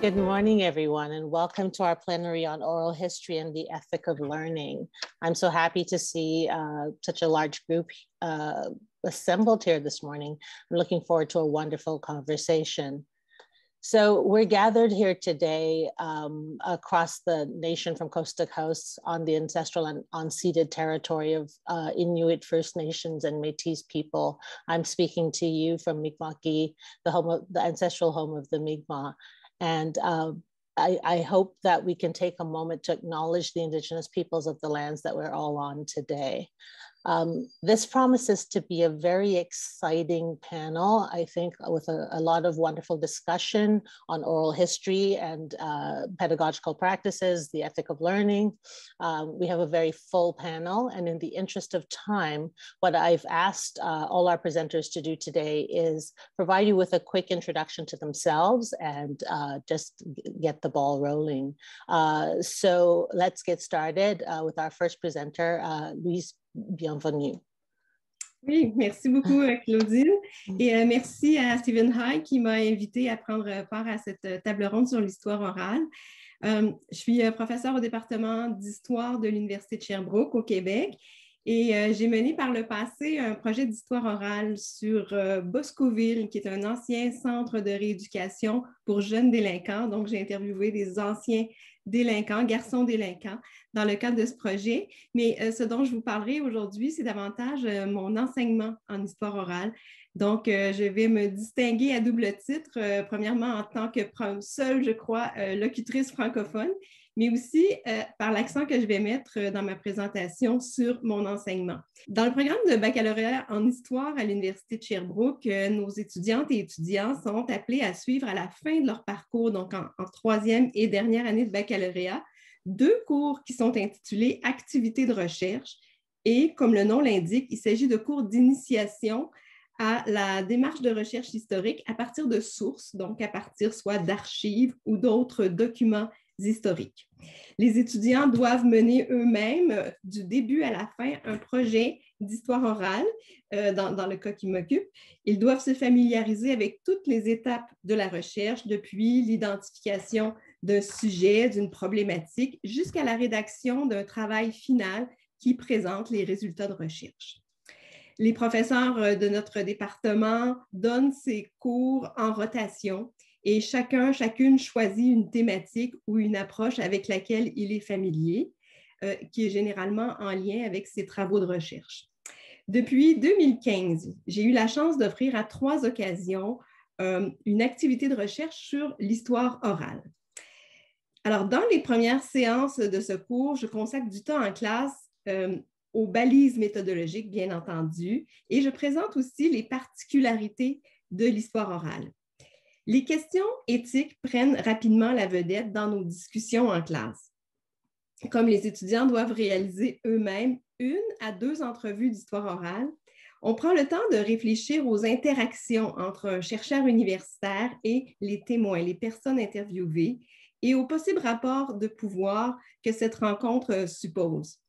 Good morning, everyone, and welcome to our plenary on oral history and the ethic of learning. I'm so happy to see such a large group assembled here this morning. I'm looking forward to a wonderful conversation. So we're gathered here today across the nation from coast to coast on the ancestral and unceded territory of Inuit First Nations and Métis people. I'm speaking to you from Mi'kmaq, the ancestral home of the Mi'kmaq. And I hope that we can take a moment to acknowledge the Indigenous peoples of the lands that we're all on today. This promises to be a very exciting panel, I think, with a lot of wonderful discussion on oral history and pedagogical practices, the ethic of learning. We have a very full panel, and in the interest of time, what I've asked all our presenters to do today is provide you with a quick introduction to themselves and just get the ball rolling. So let's get started with our first presenter, Louise. Bienvenue. Oui, merci beaucoup, Claudine. Et merci à Stevenson qui m'a invité à prendre part à cette table ronde sur l'histoire orale. Je suis professeure au département d'histoire de l'Université de Sherbrooke au Québec et j'ai mené par le passé un projet d'histoire orale sur Boscoville, qui est un ancien centre de rééducation pour jeunes délinquants. Donc, j'ai interviewé des anciens délinquants, garçons délinquants, dans le cadre de ce projet. Mais ce dont je vous parlerai aujourd'hui, c'est davantage mon enseignement en histoire orale. Donc, je vais me distinguer à double titre, premièrement en tant que seule, je crois, locutrice francophone, mais aussi par l'accent que je vais mettre dans ma présentation sur mon enseignement. Dans le programme de baccalauréat en histoire à l'Université de Sherbrooke, nos étudiantes et étudiants sont appelés à suivre à la fin de leur parcours, donc en troisième et dernière année de baccalauréat, 2 cours qui sont intitulés « Activités de recherche » et, comme le nom l'indique, il s'agit de cours d'initiation à la démarche de recherche historique à partir de sources, donc à partir soit d'archives ou d'autres documents historiques. Les étudiants doivent mener eux-mêmes, du début à la fin, un projet d'histoire orale, dans le cas qui m'occupe. Ils doivent se familiariser avec toutes les étapes de la recherche, depuis l'identification d'un sujet, d'une problématique, jusqu'à la rédaction d'un travail final qui présente les résultats de recherche. Les professeurs de notre département donnent ces cours en rotation et chacune choisit une thématique ou une approche avec laquelle il est familier, qui est généralement en lien avec ses travaux de recherche. Depuis 2015, j'ai eu la chance d'offrir à 3 occasions une activité de recherche sur l'histoire orale. Alors, dans les premières séances de ce cours, je consacre du temps en classe aux balises méthodologiques, bien entendu, et je présente aussi les particularités de l'histoire orale. Les questions éthiques prennent rapidement la vedette dans nos discussions en classe. Comme les étudiants doivent réaliser eux-mêmes 1 à 2 entrevues d'histoire orale, on prend le temps de réfléchir aux interactions entre un chercheur universitaire et les témoins, les personnes interviewées, et aux possibles rapports de pouvoir que cette rencontre suppose.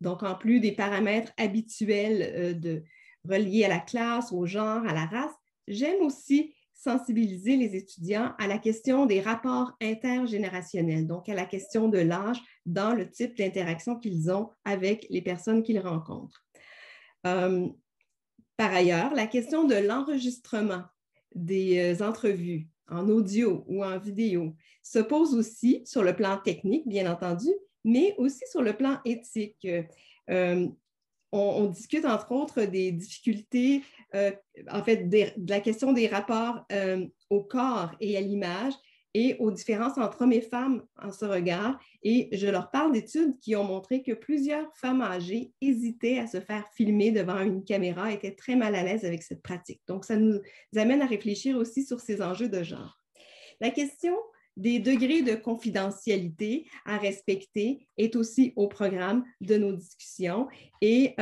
Donc, en plus des paramètres habituels reliés à la classe, au genre, à la race, j'aime aussi sensibiliser les étudiants à la question des rapports intergénérationnels, donc à la question de l'âge dans le type d'interaction qu'ils ont avec les personnes qu'ils rencontrent. Par ailleurs, la question de l'enregistrement des entrevues en audio ou en vidéo se pose aussi sur le plan technique, bien entendu, mais aussi sur le plan éthique. On discute entre autres des difficultés, en fait, de la question des rapports au corps et à l'image et aux différences entre hommes et femmes en ce regard. Et je leur parle d'études qui ont montré que plusieurs femmes âgées hésitaient à se faire filmer devant une caméra, étaient très mal à l'aise avec cette pratique. Donc, ça nous amène à réfléchir aussi sur ces enjeux de genre. La question des degrés de confidentialité à respecter est aussi au programme de nos discussions et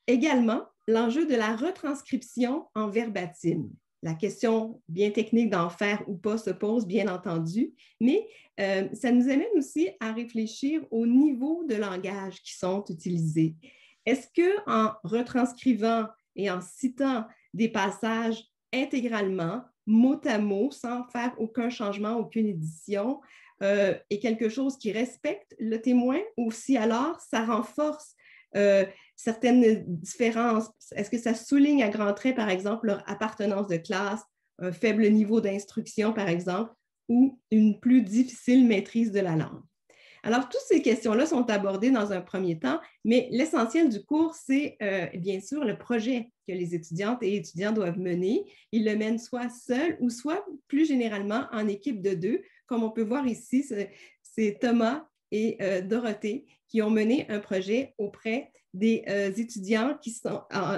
également l'enjeu de la retranscription en verbatim. La question bien technique d'en faire ou pas se pose, bien entendu, mais ça nous amène aussi à réfléchir au niveau de langage qui sont utilisés. Est-ce qu'en retranscrivant et en citant des passages intégralement, mot à mot, sans faire aucun changement, aucune édition, est quelque chose qui respecte le témoin, ou si alors ça renforce certaines différences? Est-ce que ça souligne à grands traits, par exemple, leur appartenance de classe, un faible niveau d'instruction, par exemple, ou une plus difficile maîtrise de la langue? Alors, toutes ces questions-là sont abordées dans un premier temps, mais l'essentiel du cours, c'est bien sûr le projet que les étudiantes et étudiants doivent mener. Ils le mènent soit seuls ou soit plus généralement en équipe de 2. Comme on peut voir ici, c'est Thomas et Dorothée qui ont mené un projet auprès des étudiants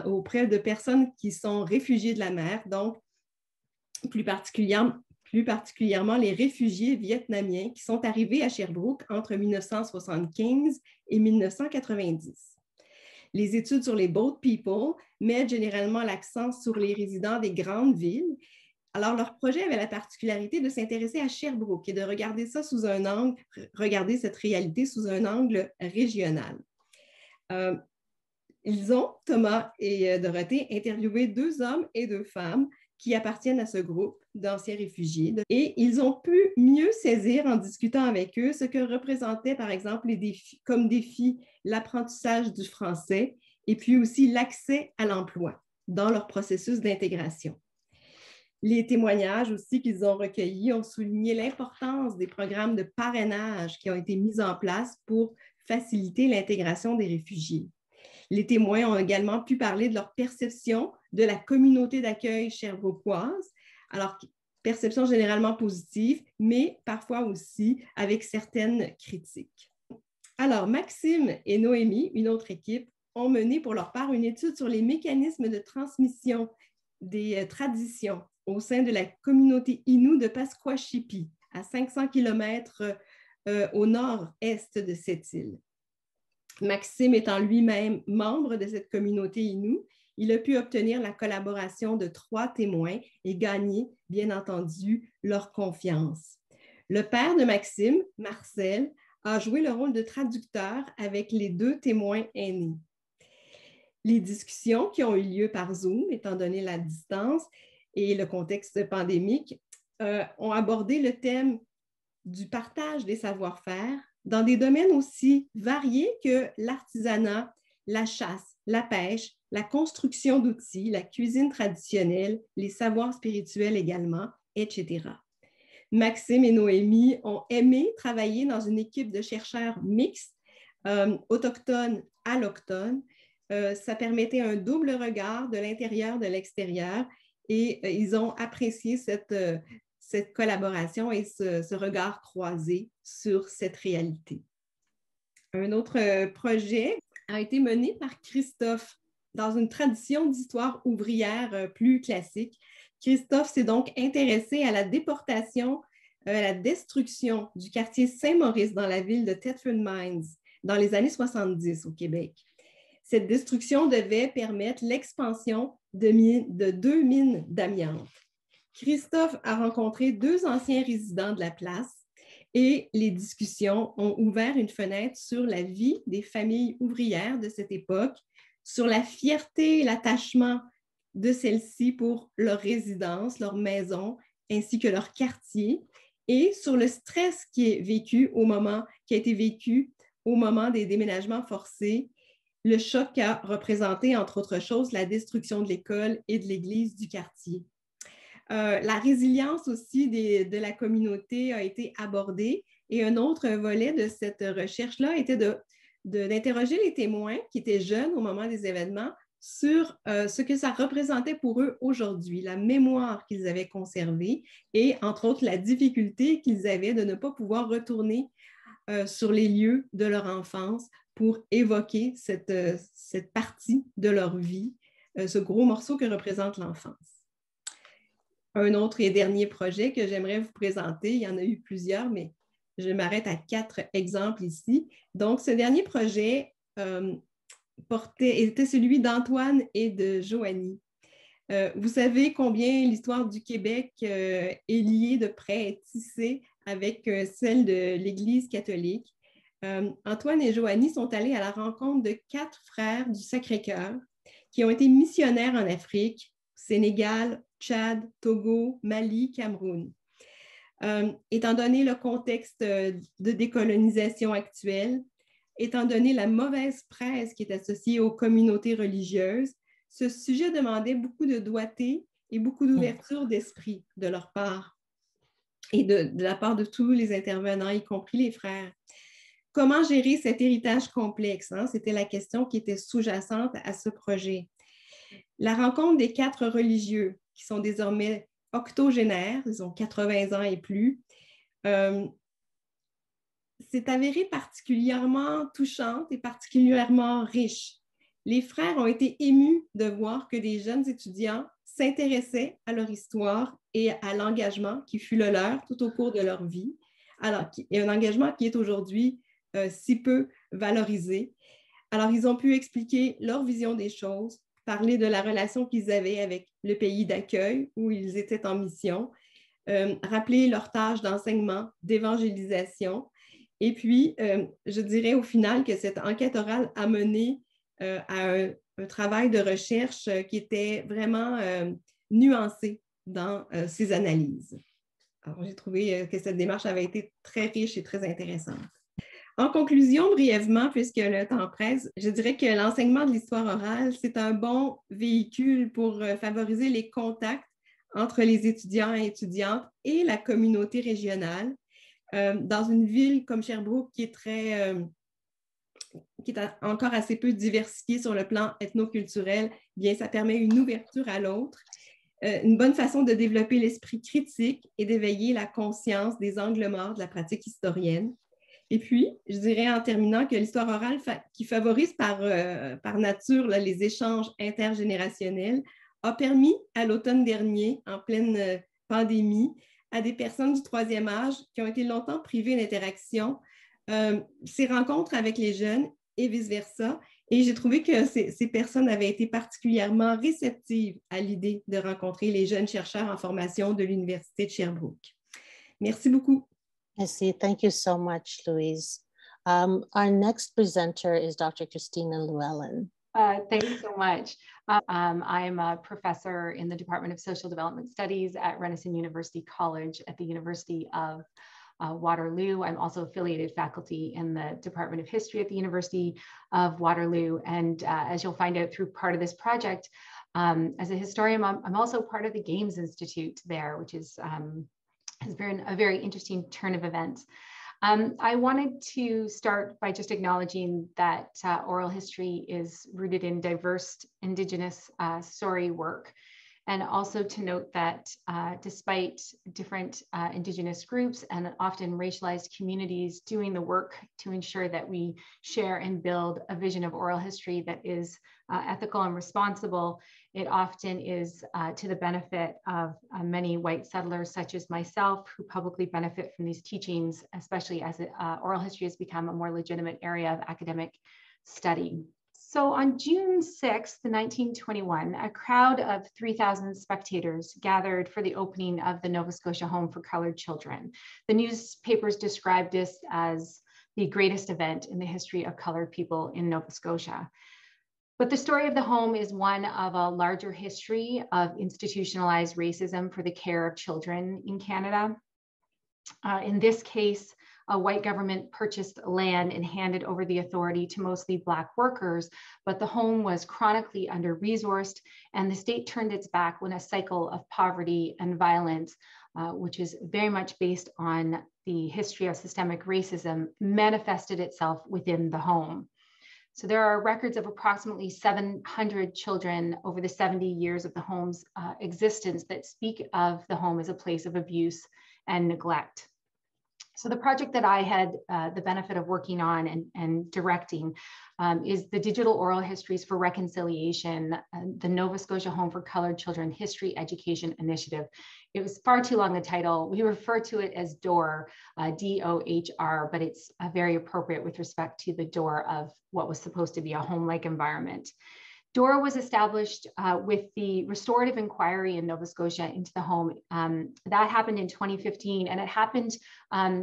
auprès de personnes qui sont réfugiées de la mer, donc plus particulièrement les réfugiés vietnamiens qui sont arrivés à Sherbrooke entre 1975 et 1990. Les études sur les boat people mettent généralement l'accent sur les résidents des grandes villes. Alors, leur projet avait la particularité de s'intéresser à Sherbrooke et de regarder ça sous un angle, regarder cette réalité sous un angle régional. Ils ont, Thomas et Dorothée, interviewé 2 hommes et 2 femmes qui appartiennent à ce groupe d'anciens réfugiés. Et ils ont pu mieux saisir en discutant avec eux ce que représentaient, par exemple, comme défi l'apprentissage du français et puis aussi l'accès à l'emploi dans leur processus d'intégration. Les témoignages aussi qu'ils ont recueillis ont souligné l'importance des programmes de parrainage qui ont été mis en place pour faciliter l'intégration des réfugiés. Les témoins ont également pu parler de leur perception de la communauté d'accueil sherbrookoise, alors perception généralement positive, mais parfois aussi avec certaines critiques. Alors, Maxime et Noémie, une autre équipe, ont mené pour leur part une étude sur les mécanismes de transmission des traditions au sein de la communauté Innu de Pasquashipi, à 500 km au nord-est de cette île. Maxime étant lui-même membre de cette communauté Innu, il a pu obtenir la collaboration de 3 témoins et gagner, bien entendu, leur confiance. Le père de Maxime, Marcel, a joué le rôle de traducteur avec les 2 témoins aînés. Les discussions qui ont eu lieu par Zoom, étant donné la distance et le contexte pandémique, ont abordé le thème du partage des savoir-faire dans des domaines aussi variés que l'artisanat, la chasse, la pêche, la construction d'outils, la cuisine traditionnelle, les savoirs spirituels également, etc. Maxime et Noémie ont aimé travailler dans une équipe de chercheurs mixtes, autochtones, allochtones. Ça permettait un double regard de l'intérieur, de l'extérieur, et ils ont apprécié cette collaboration et ce regard croisé sur cette réalité. Un autre projet a été mené par Christophe dans une tradition d'histoire ouvrière plus classique. Christophe s'est donc intéressé à la déportation, à la destruction du quartier Saint-Maurice dans la ville de Thiessen dans les années 70 au Québec. Cette destruction devait permettre l'expansion de 2 mines d'amiante. Christophe a rencontré 2 anciens résidents de la place et les discussions ont ouvert une fenêtre sur la vie des familles ouvrières de cette époque, sur la fierté et l'attachement de celles-ci pour leur résidence, leur maison, ainsi que leur quartier, et sur le stress qui a été vécu au moment des déménagements forcés, le choc qu'a représenté, entre autres choses, la destruction de l'école et de l'église du quartier. La résilience aussi de la communauté a été abordée, et un autre volet de cette recherche-là était d'interroger les témoins qui étaient jeunes au moment des événements sur ce que ça représentait pour eux aujourd'hui, la mémoire qu'ils avaient conservée et, entre autres, la difficulté qu'ils avaient de ne pas pouvoir retourner sur les lieux de leur enfance pour évoquer cette partie de leur vie, ce gros morceau que représente l'enfance. Un autre et dernier projet que j'aimerais vous présenter, il y en a eu plusieurs, mais je m'arrête à 4 exemples ici. Donc, ce dernier projet était celui d'Antoine et de Joanie. Vous savez combien l'histoire du Québec est liée de près, est tissée avec celle de l'Église catholique. Antoine et Joanie sont allés à la rencontre de 4 frères du Sacré-Cœur qui ont été missionnaires en Afrique, Sénégal, Tchad, Togo, Mali, Cameroun. Étant donné le contexte de décolonisation actuelle, étant donné la mauvaise presse qui est associée aux communautés religieuses, ce sujet demandait beaucoup de doigté et beaucoup d'ouverture d'esprit de leur part et de la part de tous les intervenants, y compris les frères. Comment gérer cet héritage complexe, hein? C'était la question qui était sous-jacente à ce projet. La rencontre des 4 religieux, qui sont désormais octogénaires, ils ont 80 ans et plus, s'est avérée particulièrement touchante et particulièrement riche. Les frères ont été émus de voir que des jeunes étudiants s'intéressaient à leur histoire et à l'engagement qui fut le leur tout au cours de leur vie, et un engagement qui est aujourd'hui si peu valorisé. Alors, ils ont pu expliquer leur vision des choses, parler de la relation qu'ils avaient avec le pays d'accueil où ils étaient en mission, rappeler leur tâche d'enseignement, d'évangélisation. Et puis, je dirais au final que cette enquête orale a mené à un travail de recherche qui était vraiment nuancé dans ses analyses. Alors, j'ai trouvé que cette démarche avait été très riche et très intéressante. En conclusion, brièvement, puisque le temps presse, je dirais que l'enseignement de l'histoire orale, c'est un bon véhicule pour favoriser les contacts entre les étudiants et étudiantes et la communauté régionale. Dans une ville comme Sherbrooke, qui est encore assez peu diversifiée sur le plan ethnoculturel, bien, ça permet une ouverture à l'autre, une bonne façon de développer l'esprit critique et d'éveiller la conscience des angles morts de la pratique historienne. Et puis, je dirais en terminant que l'histoire orale qui favorise par nature là, les échanges intergénérationnels a permis à l'automne dernier, en pleine pandémie, à des personnes du 3e âge qui ont été longtemps privées d'interaction, ces rencontres avec les jeunes et vice-versa. Et j'ai trouvé que ces personnes avaient été particulièrement réceptives à l'idée de rencontrer les jeunes chercheurs en formation de l'Université de Sherbrooke. Merci beaucoup. I see. Thank you so much, Louise. Our next presenter is Dr. Kristina Llewellyn. Thanks so much. I'm a professor in the Department of Social Development Studies at Renison University College at the University of Waterloo. I'm also affiliated faculty in the Department of History at the University of Waterloo. And as you'll find out through part of this project, as a historian, I'm also part of the Games Institute there, which is has been a very interesting turn of events. I wanted to start by just acknowledging that oral history is rooted in diverse Indigenous story work, and also to note that despite different Indigenous groups and often racialized communities doing the work to ensure that we share and build a vision of oral history that is ethical and responsible, it often is to the benefit of many white settlers such as myself who publicly benefit from these teachings, especially as oral history has become a more legitimate area of academic study. So on June 6th, 1921, a crowd of 3,000 spectators gathered for the opening of the Nova Scotia Home for Colored Children. The newspapers described this as the greatest event in the history of colored people in Nova Scotia. But the story of the home is one of a larger history of institutionalized racism for the care of children in Canada. In this case, a white government purchased land and handed over the authority to mostly Black workers, but the home was chronically under-resourced, and the state turned its back when a cycle of poverty and violence, which is very much based on the history of systemic racism, manifested itself within the home. So there are records of approximately 700 children over the 70 years of the home's existence that speak of the home as a place of abuse and neglect. So the project that I had the benefit of working on and directing is the Digital Oral Histories for Reconciliation, the Nova Scotia Home for Colored Children History Education Initiative. It was far too long a title. We refer to it as DOHR, D-O-H-R, but it's very appropriate with respect to the door of what was supposed to be a home-like environment. DOHR was established with the restorative inquiry in Nova Scotia into the home. That happened in 2015, and it happened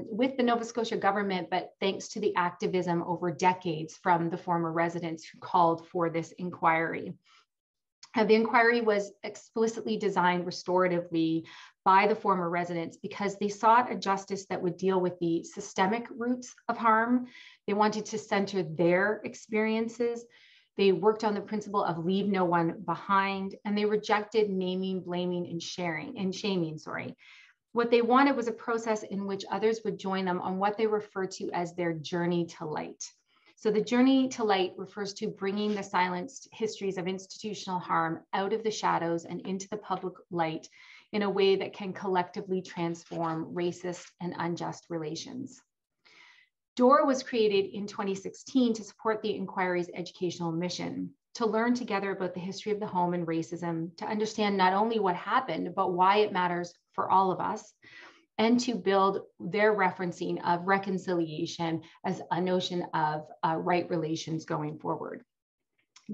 with the Nova Scotia government, but thanks to the activism over decades from the former residents who called for this inquiry. The inquiry was explicitly designed restoratively by the former residents because they sought a justice that would deal with the systemic roots of harm. They wanted to center their experiences. They worked on the principle of leave no one behind, and they rejected naming, blaming, and shaming. What they wanted was a process in which others would join them on what they refer to as their journey to light. So the journey to light refers to bringing the silenced histories of institutional harm out of the shadows and into the public light in a way that can collectively transform racist and unjust relations. DORE was created in 2016 to support the inquiry's educational mission, to learn together about the history of the home and racism, to understand not only what happened, but why it matters for all of us, and to build their referencing of reconciliation as a notion of right relations going forward.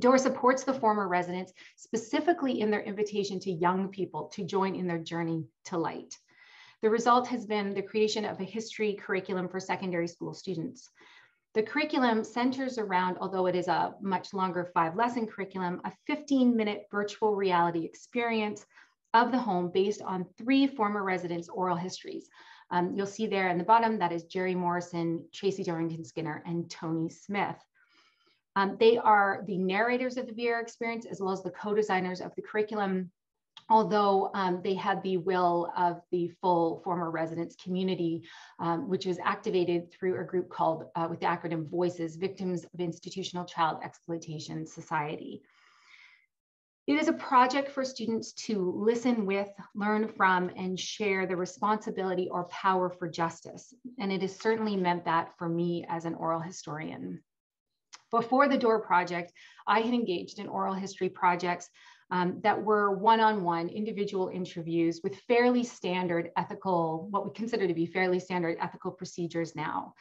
DORE supports the former residents specifically in their invitation to young people to join in their journey to light. The result has been the creation of a history curriculum for secondary school students. The curriculum centers around, although it is a much longer 5-lesson curriculum, a 15-minute virtual reality experience of the home based on 3 former residents' oral histories. You'll see there in the bottom, that is Jerry Morrison, Tracy Dorrington Skinner, and Tony Smith. They are the narrators of the VR experience as well as the co-designers of the curriculum, although they had the will of the full former residents community, which was activated through a group called, with the acronym VOICES, Victims of Institutional Child Exploitation Society. It is a project for students to listen with, learn from, and share the responsibility or power for justice. And it has certainly meant that for me as an oral historian. Before the DORE project, I had engaged in oral history projects that were one-on-one individual interviews with fairly standard ethical, what we consider to be fairly standard ethical procedures now.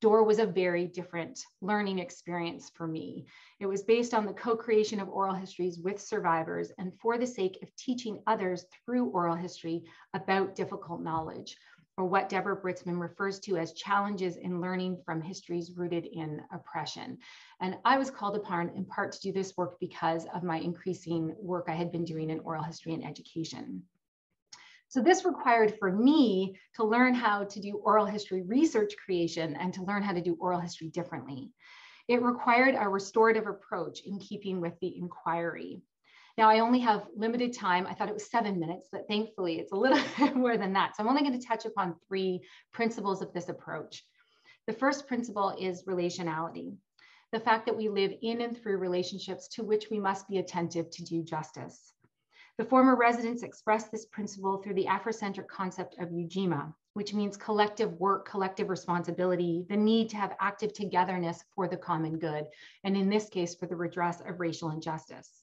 DORE was a very different learning experience for me. It was based on the co-creation of oral histories with survivors and for the sake of teaching others through oral history about difficult knowledge, or what Deborah Britzman refers to as challenges in learning from histories rooted in oppression. And I was called upon in part to do this work because of my increasing work I had been doing in oral history and education. So this required for me to learn how to do oral history research creation and to learn how to do oral history differently. It required a restorative approach in keeping with the inquiry. Now, I only have limited time. I thought it was 7 minutes, but thankfully it's a little bit more than that. So I'm only going to touch upon 3 principles of this approach. The first principle is relationality, the fact that we live in and through relationships to which we must be attentive to do justice. The former residents expressed this principle through the Afrocentric concept of ujima, which means collective work, collective responsibility, the need to have active togetherness for the common good, and in this case, for the redress of racial injustice.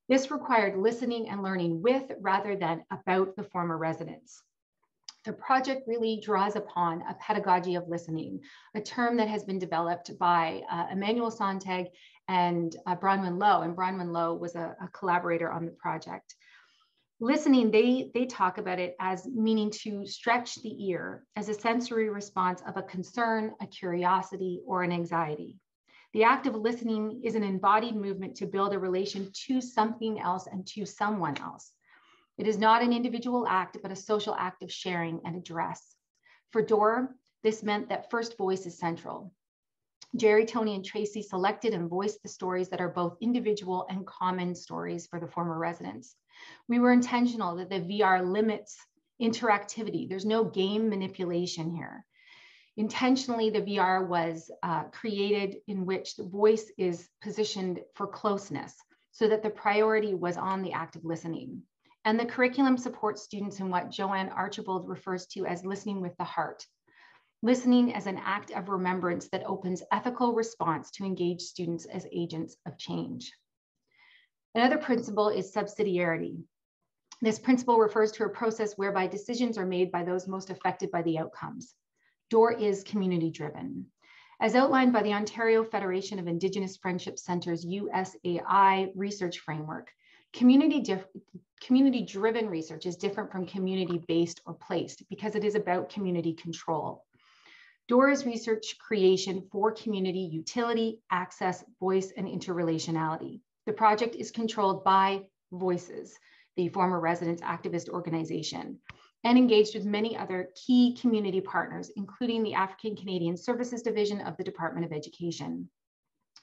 This required listening and learning with rather than about the former residents. The project really draws upon a pedagogy of listening, a term that has been developed by Emmanuel Sontag and Bronwyn Lowe, and Bronwyn Lowe was a collaborator on the project. Listening, they talk about it as meaning to stretch the ear as a sensory response of a concern, a curiosity, or an anxiety. The act of listening is an embodied movement to build a relation to something else and to someone else. It is not an individual act, but a social act of sharing and address. For DORE, this meant that first voice is central. Jerry, Tony, and Tracy selected and voiced the stories that are both individual and common stories for the former residents. We were intentional that the VR limits interactivity. There's no game manipulation here. Intentionally, the VR was created in which the voice is positioned for closeness so that the priority was on the act of listening. And the curriculum supports students in what Joanne Archibald refers to as listening with the heart. Listening as an act of remembrance that opens ethical response to engage students as agents of change. Another principle is subsidiarity. This principle refers to a process whereby decisions are made by those most affected by the outcomes. DORE is community-driven. As outlined by the Ontario Federation of Indigenous Friendship Centers USAI research framework, community-driven research is different from community-based or placed because it is about community control. DORE is research creation for community utility, access, voice, and interrelationality. The project is controlled by Voices, the former residents activist organization, and engaged with many other key community partners, including the African Canadian Services Division of the Department of Education.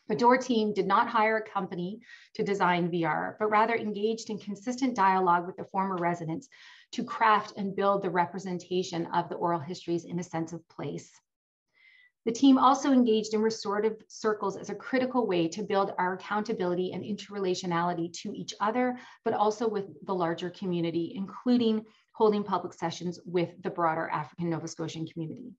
The DOOR team did not hire a company to design VR, but rather engaged in consistent dialogue with the former residents to craft and build the representation of the oral histories in a sense of place. The team also engaged in restorative circles as a critical way to build our accountability and interrelationality to each other, but also with the larger community, including holding public sessions with the broader African Nova Scotian community.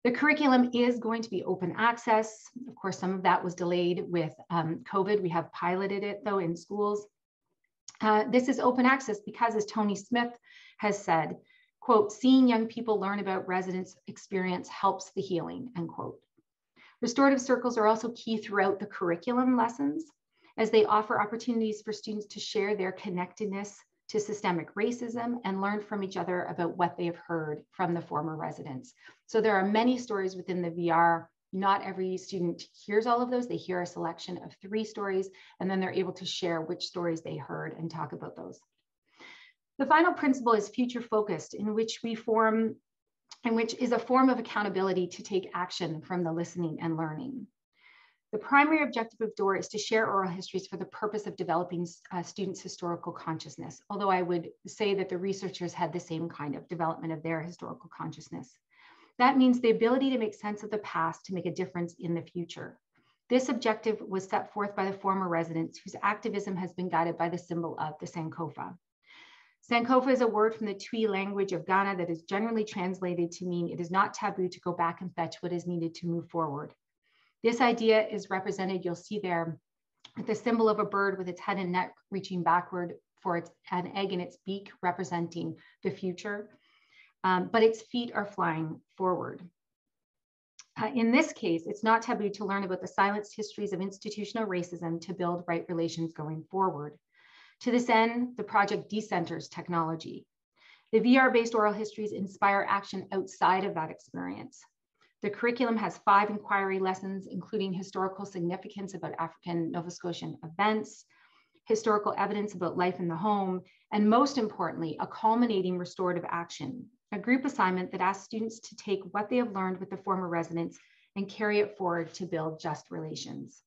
The curriculum is going to be open access. Of course, some of that was delayed with COVID. We have piloted it though in schools. This is open access because, as Tony Smith has said, quote, seeing young people learn about residents' experience helps the healing, end quote. Restorative circles are also key throughout the curriculum lessons, as they offer opportunities for students to share their connectedness to systemic racism and learn from each other about what they have heard from the former residents. So there are many stories within the VR. Not every student hears all of those. They hear a selection of 3 stories, and then they're able to share which stories they heard and talk about those. The final principle is future focused, in which is a form of accountability to take action from the listening and learning. The primary objective of DOOR is to share oral histories for the purpose of developing students' historical consciousness, although I would say that the researchers had the same kind of development of their historical consciousness. That means the ability to make sense of the past to make a difference in the future. This objective was set forth by the former residents, whose activism has been guided by the symbol of the Sankofa. Sankofa is a word from the Twi language of Ghana that is generally translated to mean it is not taboo to go back and fetch what is needed to move forward. This idea is represented, you'll see there, with the symbol of a bird with its head and neck reaching backward for an egg in its beak, representing the future, but its feet are flying forward. In this case, it's not taboo to learn about the silenced histories of institutional racism to build right relations going forward. To this end, the project decenters technology. The VR-based oral histories inspire action outside of that experience. The curriculum has 5 inquiry lessons, including historical significance about African Nova Scotian events, historical evidence about life in the home, and most importantly, a culminating restorative action, a group assignment that asks students to take what they have learned with the former residents and carry it forward to build just relations.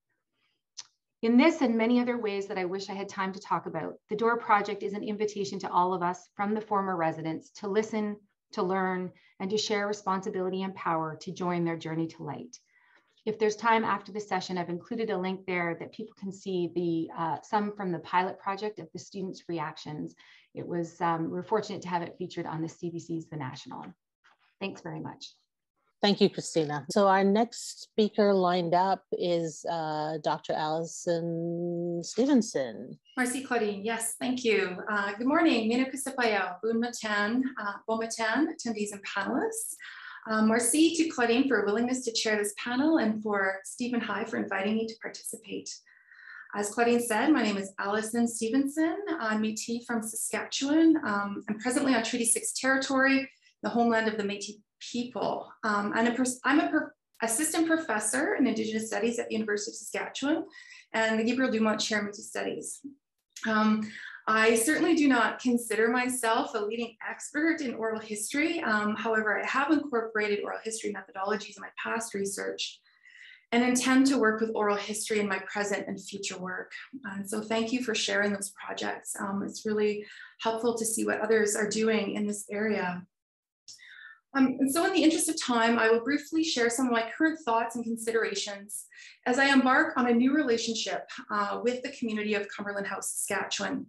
In this and many other ways that I wish I had time to talk about, the DOOR project is an invitation to all of us from the former residents to listen, to learn, and to share responsibility and power to join their journey to light. If there's time after the session, I've included a link there that people can see some from the pilot project of the students' reactions. It was, we're fortunate to have it featured on the CBC's The National. Thanks very much. Thank you, Kristina. So our next speaker lined up is Dr. Allyson Stevenson. Merci, Claudine. Yes, thank you. Good morning. Bon matin, attendees and panelists. Merci to Claudine for her willingness to chair this panel and for Stephen High for inviting me to participate. As Claudine said, my name is Allyson Stevenson. I'm Métis from Saskatchewan. I'm presently on Treaty 6 territory, the homeland of the Métis people. I'm an assistant professor in Indigenous Studies at the University of Saskatchewan and the Gabriel Dumont Chair in Métis Studies. I certainly do not consider myself a leading expert in oral history. However, I have incorporated oral history methodologies in my past research and intend to work with oral history in my present and future work. And so thank you for sharing those projects. It's really helpful to see what others are doing in this area. And so in the interest of time, I will briefly share some of my current thoughts and considerations as I embark on a new relationship with the community of Cumberland House, Saskatchewan,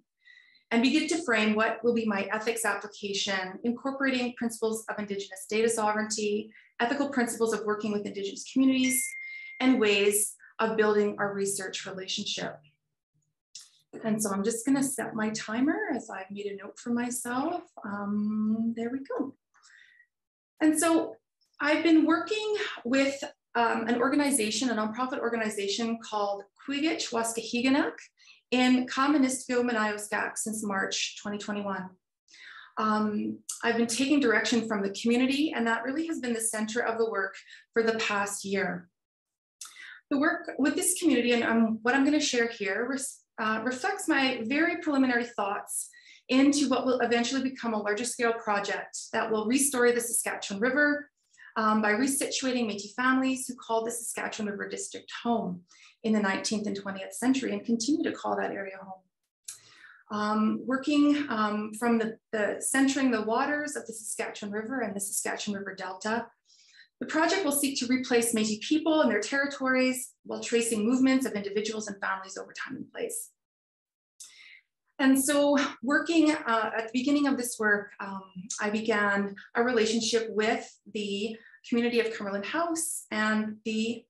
and begin to frame what will be my ethics application, incorporating principles of Indigenous data sovereignty, ethical principles of working with Indigenous communities, and ways of building our research relationship. And so I'm just gonna set my timer as I've made a note for myself. There we go. And so I've been working with an organization, a nonprofit organization called Quigich Waskahiganak in Kaministville, Manayoskak since March 2021. I've been taking direction from the community, and that really has been the center of the work for the past year. The work with this community and what I'm going to share here reflects my very preliminary thoughts into what will eventually become a larger scale project that will restore the Saskatchewan River by resituating Métis families who called the Saskatchewan River District home in the 19th and 20th century and continue to call that area home. Working from the centering the waters of the Saskatchewan River and the Saskatchewan River Delta, the project will seek to replace Métis people and their territories while tracing movements of individuals and families over time and place. And so working at the beginning of this work, I began a relationship with the community of Cumberland House and the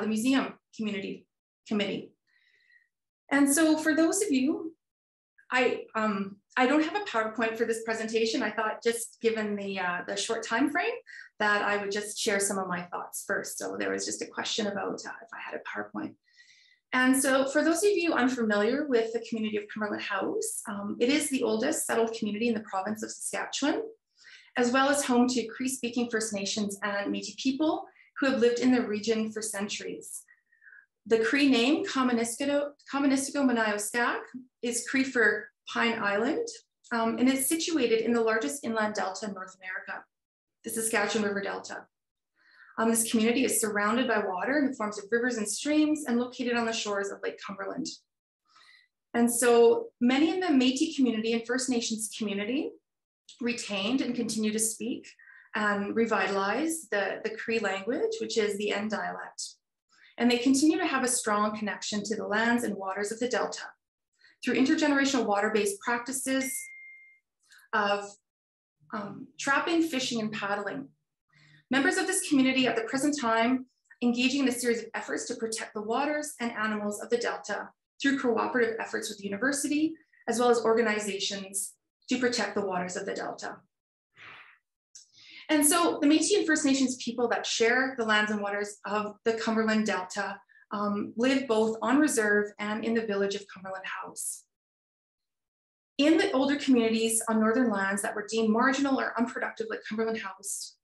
museum community committee. And so for those of you, I don't have a PowerPoint for this presentation. I thought just given the short time frame that I would just share some of my thoughts first. So there was just a question about if I had a PowerPoint. And so for those of you unfamiliar with the community of Cumberland House, it is the oldest settled community in the province of Saskatchewan, as well as home to Cree-speaking First Nations and Métis people who have lived in the region for centuries. The Cree name, Kaministigo Manayoskak, is Cree for Pine Island, and it's situated in the largest inland delta in North America, the Saskatchewan River Delta. This community is surrounded by water in the forms of rivers and streams and located on the shores of Lake Cumberland. And so many in the Métis community and First Nations community retained and continue to speak and revitalize the Cree language, which is the N dialect. And they continue to have a strong connection to the lands and waters of the Delta through intergenerational water-based practices of trapping, fishing, and paddling. Members of this community at the present time engaging in a series of efforts to protect the waters and animals of the Delta through cooperative efforts with the university, as well as organizations to protect the waters of the Delta. And so the Métis and First Nations people that share the lands and waters of the Cumberland Delta live both on reserve and in the village of Cumberland House. In the older communities on northern lands that were deemed marginal or unproductive like Cumberland House,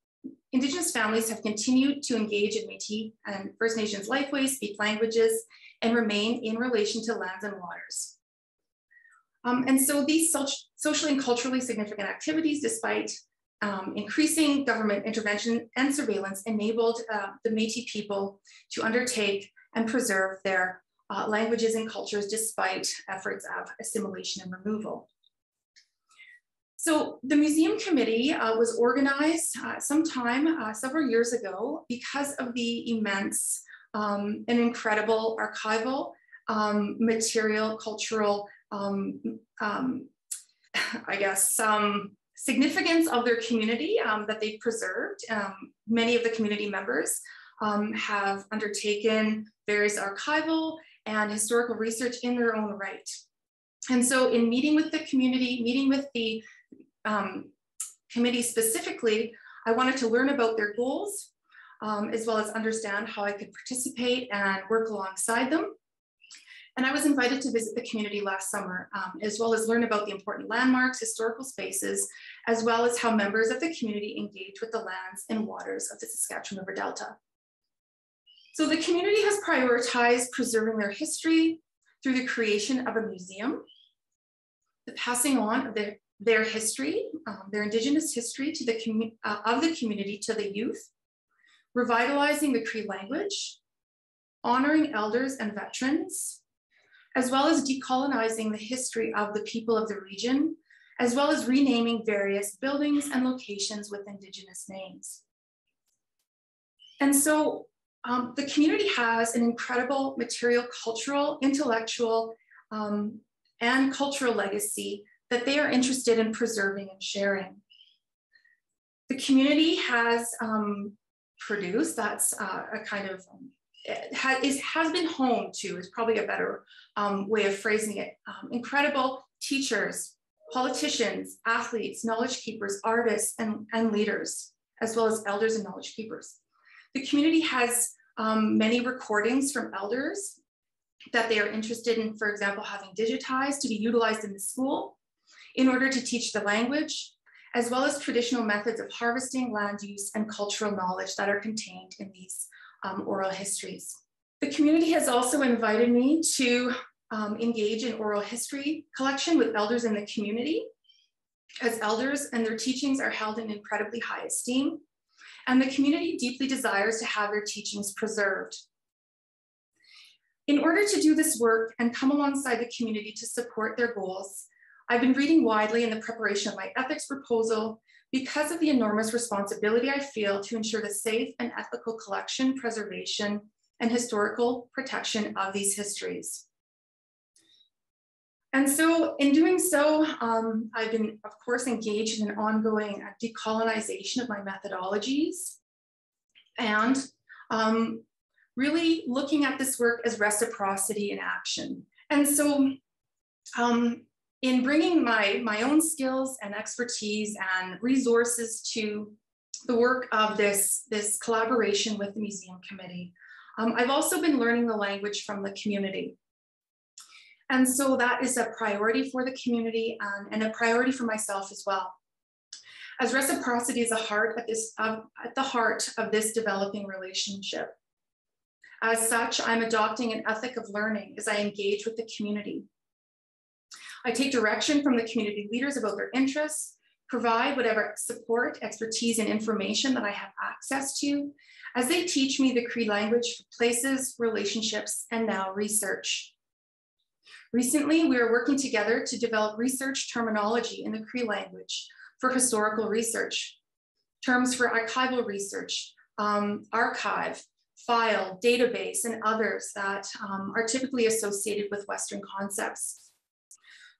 Indigenous families have continued to engage in Métis and First Nations lifeways, speak languages, and remain in relation to lands and waters. And so these socially and culturally significant activities, despite increasing government intervention and surveillance, enabled the Métis people to undertake and preserve their languages and cultures despite efforts of assimilation and removal. So the museum committee was organized several years ago because of the immense and incredible archival material, cultural, significance of their community that they've preserved. Many of the community members have undertaken various archival and historical research in their own right. And so in meeting with the community, meeting with the committee specifically, I wanted to learn about their goals, as well as understand how I could participate and work alongside them. And I was invited to visit the community last summer, as well as learn about the important landmarks, historical spaces, as well as how members of the community engage with the lands and waters of the Saskatchewan River Delta. So the community has prioritized preserving their history through the creation of a museum, the passing on of their history, their Indigenous history to the community to the youth, revitalizing the Cree language, honoring elders and veterans, as well as decolonizing the history of the people of the region, as well as renaming various buildings and locations with Indigenous names. And so the community has an incredible material, cultural, intellectual, and cultural legacy that they are interested in preserving and sharing. The community has produced, that's a kind of, has been home to, is probably a better way of phrasing it, incredible teachers, politicians, athletes, knowledge keepers, artists, and leaders, as well as elders and knowledge keepers. The community has many recordings from elders that they are interested in, for example, having digitized to be utilized in the school in order to teach the language, as well as traditional methods of harvesting, land use, and cultural knowledge that are contained in these oral histories. The community has also invited me to engage in oral history collection with elders in the community, as elders and their teachings are held in incredibly high esteem, and the community deeply desires to have their teachings preserved. In order to do this work and come alongside the community to support their goals, I've been reading widely in the preparation of my ethics proposal because of the enormous responsibility I feel to ensure the safe and ethical collection, preservation, and historical protection of these histories. And so in doing so, I've been, of course, engaged in an ongoing decolonization of my methodologies and really looking at this work as reciprocity in action. And so in bringing my own skills and expertise and resources to the work of this collaboration with the museum committee, I've also been learning the language from the community. And so that is a priority for the community and a priority for myself as well, as reciprocity is at the heart of this developing relationship. As such, I'm adopting an ethic of learning as I engage with the community. I take direction from the community leaders about their interests, provide whatever support, expertise, and information that I have access to as they teach me the Cree language for places, relationships, and now research. Recently, we are working together to develop research terminology in the Cree language for historical research, terms for archival research, archive, file, database, and others that are typically associated with Western concepts.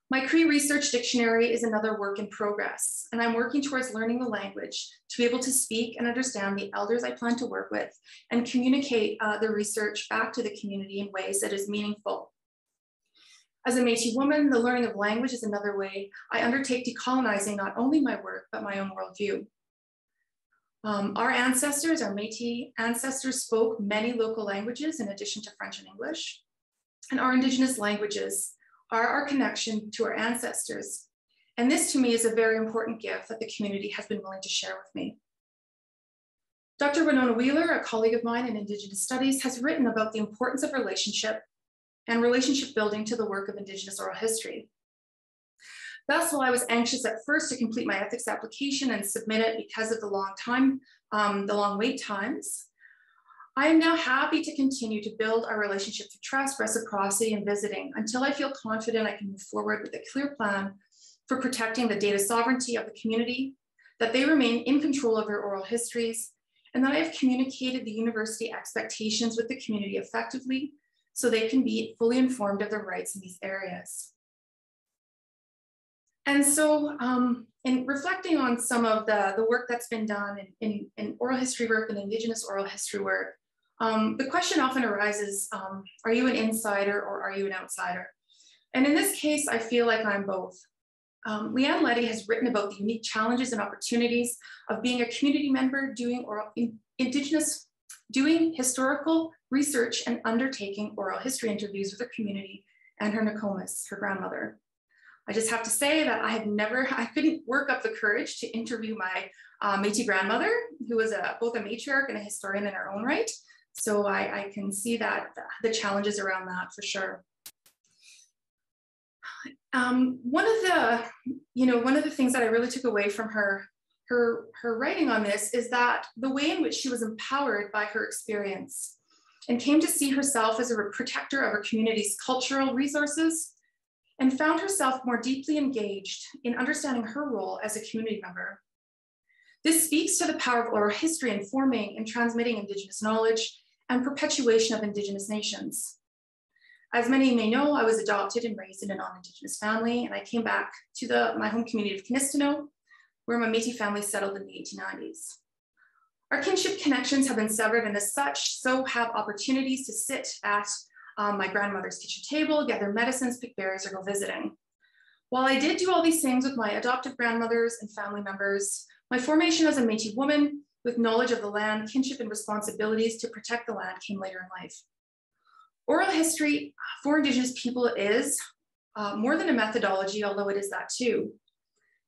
My Cree Research Dictionary is another work in progress, and I'm working towards learning the language to be able to speak and understand the elders I plan to work with and communicate the research back to the community in ways that is meaningful. As a Métis woman, the learning of language is another way I undertake decolonizing not only my work, but my own worldview. Our ancestors, our Métis ancestors, spoke many local languages in addition to French and English, and our Indigenous languages are our connection to our ancestors. And this to me is a very important gift that the community has been willing to share with me. Dr. Winona Wheeler, a colleague of mine in Indigenous Studies, has written about the importance of relationship and relationship building to the work of Indigenous oral history. Thus, while I was anxious at first to complete my ethics application and submit it because of the long wait times, I am now happy to continue to build our relationship through trust, reciprocity, and visiting until I feel confident I can move forward with a clear plan for protecting the data sovereignty of the community, that they remain in control of their oral histories, and that I have communicated the university expectations with the community effectively so they can be fully informed of their rights in these areas. And so in reflecting on some of the work that's been done in oral history work and Indigenous oral history work, the question often arises, are you an insider or are you an outsider? And in this case, I feel like I'm both. Leanne Leddy has written about the unique challenges and opportunities of being a community member doing historical research and undertaking oral history interviews with her community and her Nokomis, her grandmother. I just have to say that I couldn't work up the courage to interview my Métis grandmother, who was both a matriarch and a historian in her own right. So I can see that the challenges around that for sure. One of the things that I really took away from her writing on this is that the way in which she was empowered by her experience and came to see herself as a protector of her community's cultural resources and found herself more deeply engaged in understanding her role as a community member. This speaks to the power of oral history in forming and transmitting Indigenous knowledge and perpetuation of Indigenous nations. As many may know, I was adopted and raised in a non-Indigenous family, and I came back to my home community of Kristina, where my Métis family settled in the 1890s. Our kinship connections have been severed, and as such, so have opportunities to sit at my grandmother's kitchen table, gather medicines, pick berries, or go visiting. While I did do all these things with my adoptive grandmothers and family members, my formation as a Métis woman with knowledge of the land, kinship, and responsibilities to protect the land came later in life. Oral history for Indigenous people is more than a methodology, although it is that too.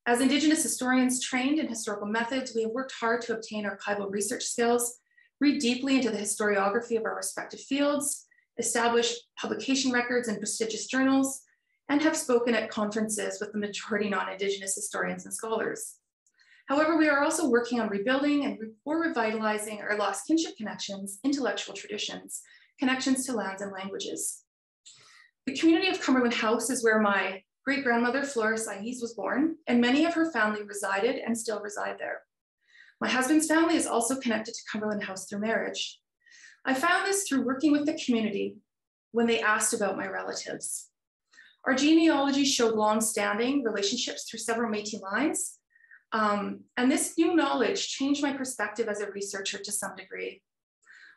As Indigenous historians trained in historical methods, we have worked hard to obtain archival research skills, read deeply into the historiography of our respective fields, establish publication records in prestigious journals, and have spoken at conferences with the majority non-Indigenous historians and scholars. However, we are also working on rebuilding or revitalizing our lost kinship connections, intellectual traditions, connections to lands and languages. The community of Cumberland House is where my great-grandmother Florence Ayes was born, and many of her family resided and still reside there. My husband's family is also connected to Cumberland House through marriage. I found this through working with the community when they asked about my relatives. Our genealogy showed long-standing relationships through several Métis lines, and this new knowledge changed my perspective as a researcher to some degree.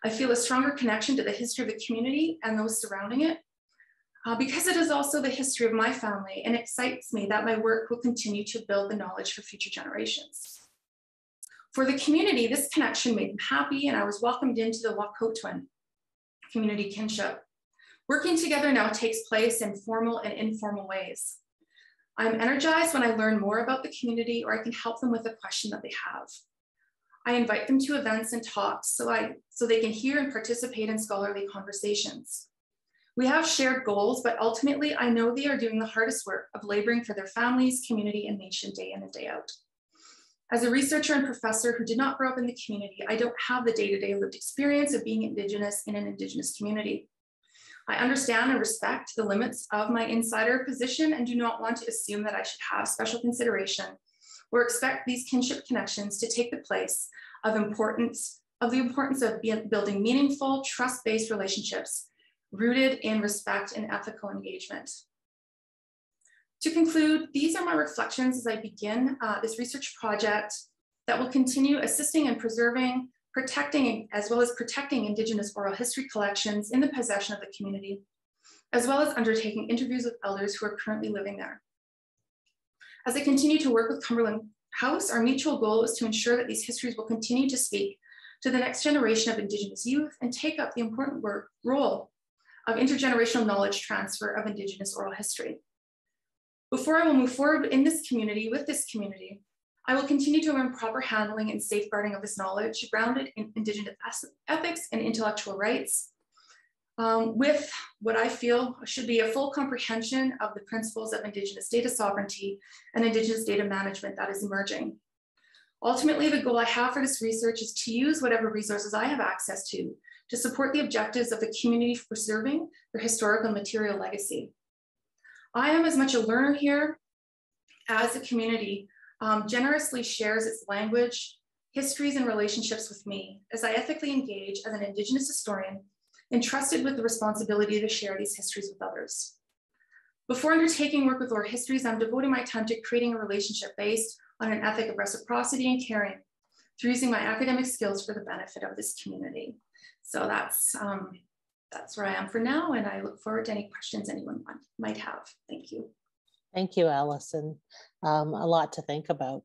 I feel a stronger connection to the history of the community and those surrounding it, because it is also the history of my family, and it excites me that my work will continue to build the knowledge for future generations. For the community, this connection made them happy, and I was welcomed into the Wahkotwin community kinship. Working together now takes place in formal and informal ways. I'm energized when I learn more about the community or I can help them with a question that they have. I invite them to events and talks so they can hear and participate in scholarly conversations. We have shared goals, but ultimately I know they are doing the hardest work of laboring for their families, community, and nation day in and day out. As a researcher and professor who did not grow up in the community, I don't have the day-to-day lived experience of being Indigenous in an Indigenous community. I understand and respect the limits of my insider position and do not want to assume that I should have special consideration or expect these kinship connections to take the place of the importance of building meaningful, trust-based relationships rooted in respect and ethical engagement. To conclude, these are my reflections as I begin this research project that will continue assisting in preserving, protecting, as well as protecting Indigenous oral history collections in the possession of the community, as well as undertaking interviews with elders who are currently living there. As I continue to work with Cumberland House, our mutual goal is to ensure that these histories will continue to speak to the next generation of Indigenous youth and take up the important role of intergenerational knowledge transfer of Indigenous oral history. Before I will move forward in this community, with this community, I will continue to learn proper handling and safeguarding of this knowledge grounded in Indigenous ethics and intellectual rights, with what I feel should be a full comprehension of the principles of Indigenous data sovereignty and Indigenous data management that is emerging. Ultimately, the goal I have for this research is to use whatever resources I have access to support the objectives of the community for preserving their historical and material legacy. I am as much a learner here as the community generously shares its language, histories, and relationships with me as I ethically engage as an Indigenous historian entrusted with the responsibility to share these histories with others. Before undertaking work with oral histories, I'm devoting my time to creating a relationship based on an ethic of reciprocity and caring through using my academic skills for the benefit of this community. So that's where I am for now, and I look forward to any questions anyone might have. Thank you. Thank you, Allyson. A lot to think about.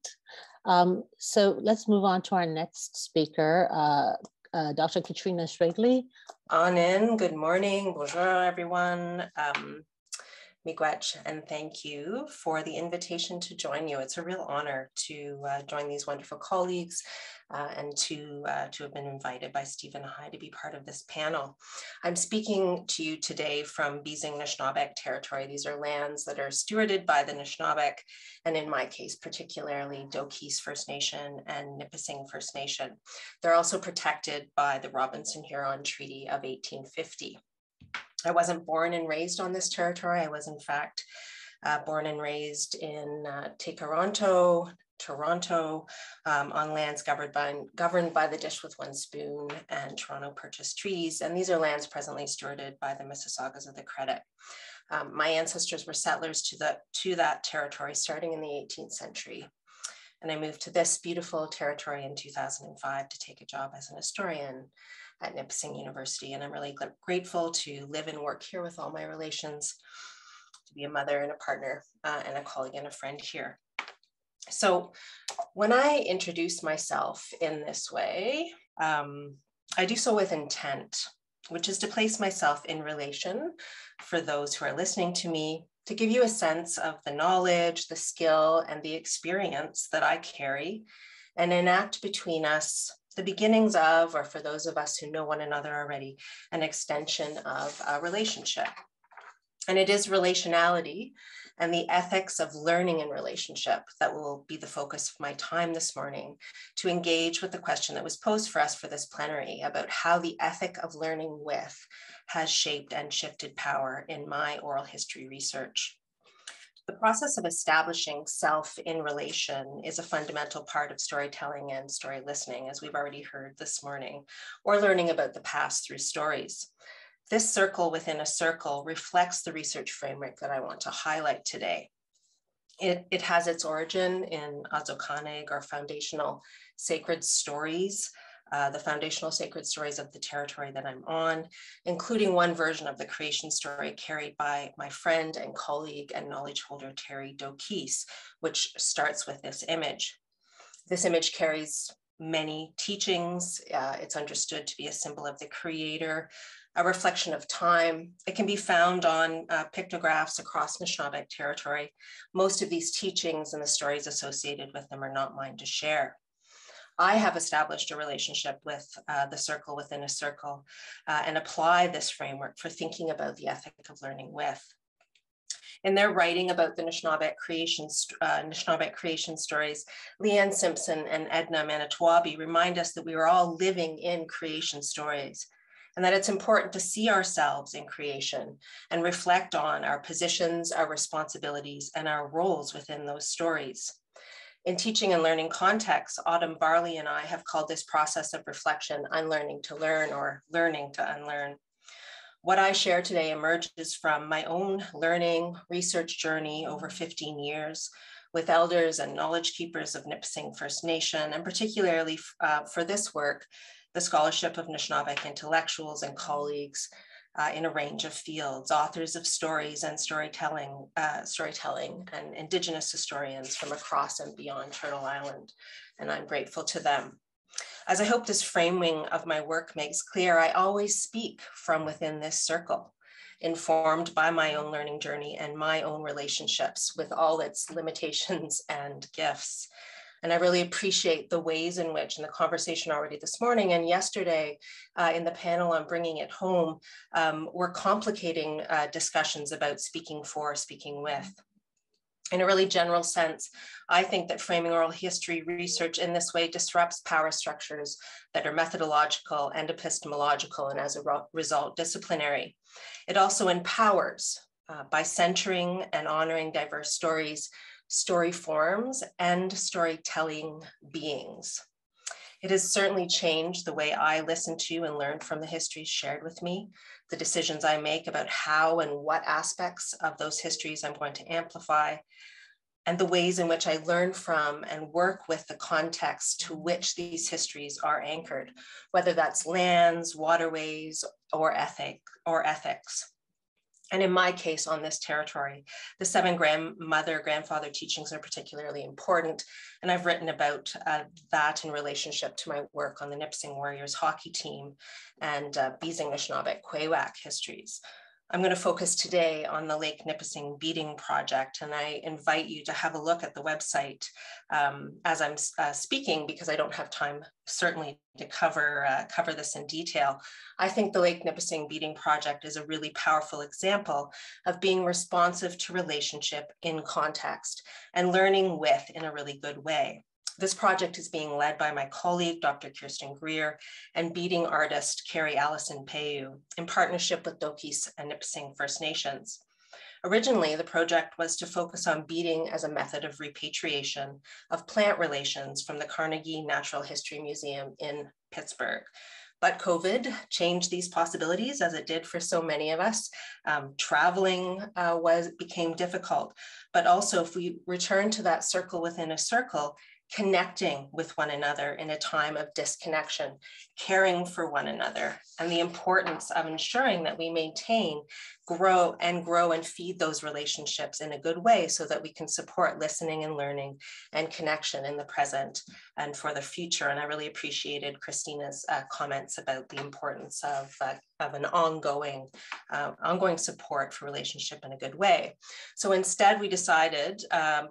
So let's move on to our next speaker, Dr. Katrina Srigley. On in, good morning, bonjour everyone. Miigwech, and thank you for the invitation to join you. It's a real honor to join these wonderful colleagues and to have been invited by Stephen High to be part of this panel. I'm speaking to you today from Bising Nishnawbek territory. These are lands that are stewarded by the Nishnawbek, and in my case, particularly Doki's First Nation and Nipissing First Nation. They're also protected by the Robinson-Huron Treaty of 1850. I wasn't born and raised on this territory. I was in fact born and raised in Toronto, on lands governed by the Dish with One Spoon and Toronto Purchase treaties. And these are lands presently stewarded by the Mississaugas of the Credit. My ancestors were settlers to that territory starting in the 18th century. And I moved to this beautiful territory in 2005 to take a job as an historian at Nipissing University. And I'm really grateful to live and work here with all my relations, to be a mother and a partner and a colleague and a friend here. So when I introduce myself in this way, I do so with intent, which is to place myself in relation for those who are listening to me, to give you a sense of the knowledge, the skill, and the experience that I carry, and enact between us the beginnings of, or for those of us who know one another already, an extension of a relationship. And it is relationality and the ethics of learning in relationship that will be the focus of my time this morning, to engage with the question that was posed for us for this plenary about how the ethic of learning with has shaped and shifted power in my oral history research. The process of establishing self in relation is a fundamental part of storytelling and story listening, as we've already heard this morning, or learning about the past through stories. This circle within a circle reflects the research framework that I want to highlight today. It has its origin in Azokaneg, or foundational sacred stories, the foundational sacred stories of the territory that I'm on, including one version of the creation story carried by my friend and colleague and knowledge holder, Terry Dokis, which starts with this image. This image carries many teachings. It's understood to be a symbol of the creator, a reflection of time. It can be found on pictographs across Anishinaabeg territory. Most of these teachings and the stories associated with them are not mine to share. I have established a relationship with the circle within a circle and apply this framework for thinking about the ethic of learning with. In their writing about the Anishinaabeg creation stories, Leanne Simpson and Edna Manitowabi remind us that we are all living in creation stories, and that it's important to see ourselves in creation and reflect on our positions, our responsibilities, and our roles within those stories. In teaching and learning contexts, Autumn Barley and I have called this process of reflection unlearning to learn, or learning to unlearn. What I share today emerges from my own learning research journey over 15 years with elders and knowledge keepers of Nipissing First Nation, and particularly for this work, the scholarship of Anishinaabeg intellectuals and colleagues in a range of fields, authors of stories and storytelling, and Indigenous historians from across and beyond Turtle Island, and I'm grateful to them. As I hope this framing of my work makes clear, I always speak from within this circle, informed by my own learning journey and my own relationships with all its limitations and gifts. And I really appreciate the ways in which, in the conversation already this morning and yesterday in the panel on bringing it home, we're complicating discussions about speaking for, speaking with. In a really general sense, I think that framing oral history research in this way disrupts power structures that are methodological and epistemological, and as a result, disciplinary. It also empowers by centering and honoring diverse stories, story forms, and storytelling beings. It has certainly changed the way I listen to and learn from the histories shared with me, the decisions I make about how and what aspects of those histories I'm going to amplify, and the ways in which I learn from and work with the context to which these histories are anchored, whether that's lands, waterways, or ethics. And in my case on this territory, the 7 grandfather teachings are particularly important. And I've written about that in relationship to my work on the Nipissing Warriors hockey team and Beezing Anishinaabeg Kwewak histories. I'm going to focus today on the Lake Nipissing Beating Project, and I invite you to have a look at the website as I'm speaking, because I don't have time certainly to cover this in detail. I think the Lake Nipissing Beating Project is a really powerful example of being responsive to relationship in context and learning with in a really good way. This project is being led by my colleague, Dr. Kirsten Greer, and beading artist, Carrie Allyson Payu, in partnership with Dokis and Nipissing First Nations. Originally, the project was to focus on beading as a method of repatriation of plant relations from the Carnegie Natural History Museum in Pittsburgh. But COVID changed these possibilities, as it did for so many of us. Traveling became difficult, but also if we return to that circle within a circle, connecting with one another in a time of disconnection, caring for one another, and the importance of ensuring that we maintain, grow and feed those relationships in a good way so that we can support listening and learning and connection in the present and for the future. And I really appreciated Kristina's comments about the importance of an ongoing support for relationship in a good way. So instead, we decided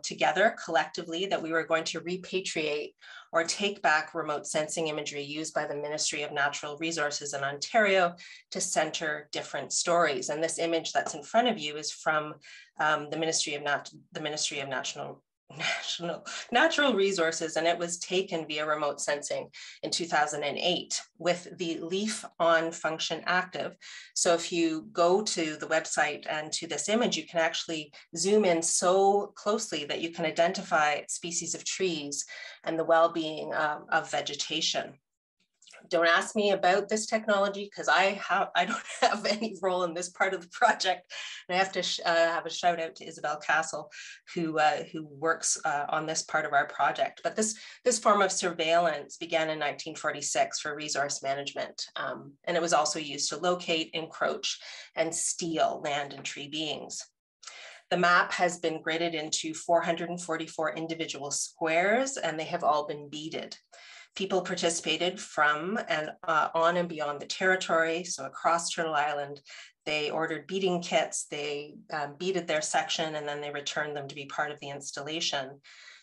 together, collectively, that we were going to repatriate or take back remote sensing imagery used by the Ministry of Natural Resources in Ontario to center different stories. And this image that's in front of you is from the Ministry of Natural Resources, and it was taken via remote sensing in 2008 with the leaf on function active. So if you go to the website and to this image, you can actually zoom in so closely that you can identify species of trees and the well-being of vegetation. Don't ask me about this technology because I don't have any role in this part of the project. And I have to have a shout out to Isabel Castle, who works on this part of our project. But this form of surveillance began in 1946 for resource management. And it was also used to locate, encroach, and steal land and tree beings. The map has been gridded into 444 individual squares, and they have all been beaded. People participated from and on and beyond the territory, so across Turtle Island. They ordered beading kits, they beaded their section, and then they returned them to be part of the installation.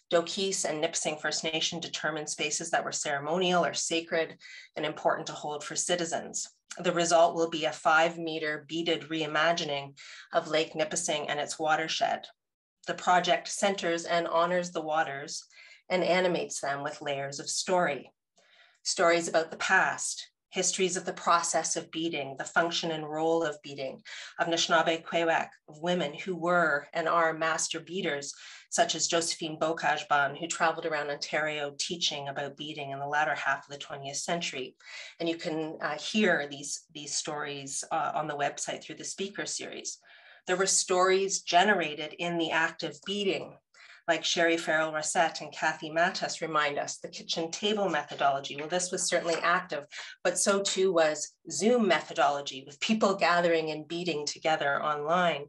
Doquis and Nipissing First Nation determined spaces that were ceremonial or sacred and important to hold for citizens. The result will be a 5-meter beaded reimagining of Lake Nipissing and its watershed. The project centers and honors the waters and animates them with layers of story. Stories about the past, histories of the process of beading, the function and role of beading, of Anishinaabe Kwewak, of women who were and are master beaders, such as Josephine Bocage-Ban, who traveled around Ontario teaching about beading in the latter half of the 20th century. And you can hear these stories on the website through the speaker series. There were stories generated in the act of beading, like Sherry Farrell-Rossett and Kathy Matas remind us, the kitchen table methodology. Well, this was certainly active, but so too was Zoom methodology, with people gathering and beading together online.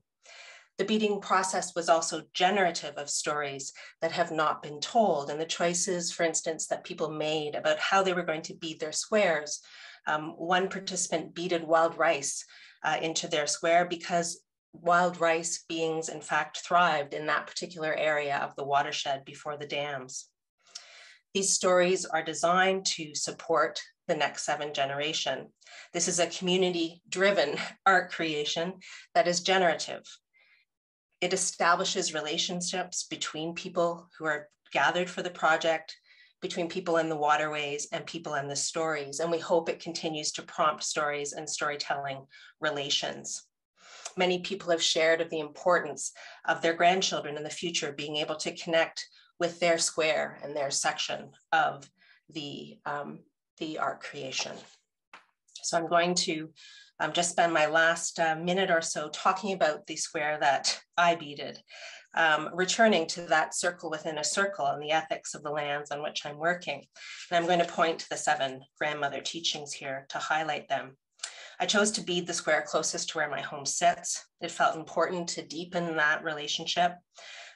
The beading process was also generative of stories that have not been told, and the choices, for instance, that people made about how they were going to bead their squares. One participant beaded wild rice into their square because wild rice beings, in fact, thrived in that particular area of the watershed before the dams. These stories are designed to support the next 7 generation. This is a community-driven art creation that is generative. It establishes relationships between people who are gathered for the project, between people in the waterways and people in the stories. And we hope it continues to prompt stories and storytelling relations. Many people have shared of the importance of their grandchildren in the future being able to connect with their square and their section of the art creation. So I'm going to just spend my last minute or so talking about the square that I beaded, returning to that circle within a circle and the ethics of the lands on which I'm working. And I'm going to point to the 7 grandmother teachings here to highlight them. I chose to bead the square closest to where my home sits. It felt important to deepen that relationship.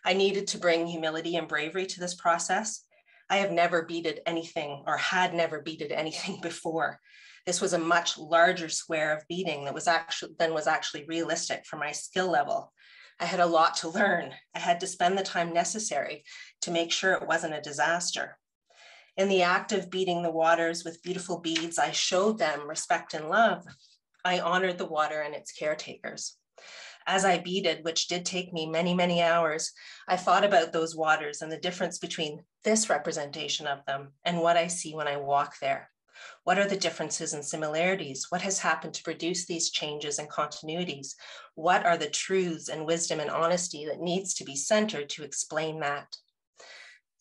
I needed to bring humility and bravery to this process. I have never beaded anything, or had never beaded anything before. This was a much larger square of beading that was actually realistic for my skill level. I had a lot to learn. I had to spend the time necessary to make sure it wasn't a disaster. In the act of beading the waters with beautiful beads, I showed them respect and love. I honored the water and its caretakers. As I beaded, which did take me many, many hours, I thought about those waters and the difference between this representation of them and what I see when I walk there. What are the differences and similarities? What has happened to produce these changes and continuities? What are the truths and wisdom and honesty that needs to be centered to explain that?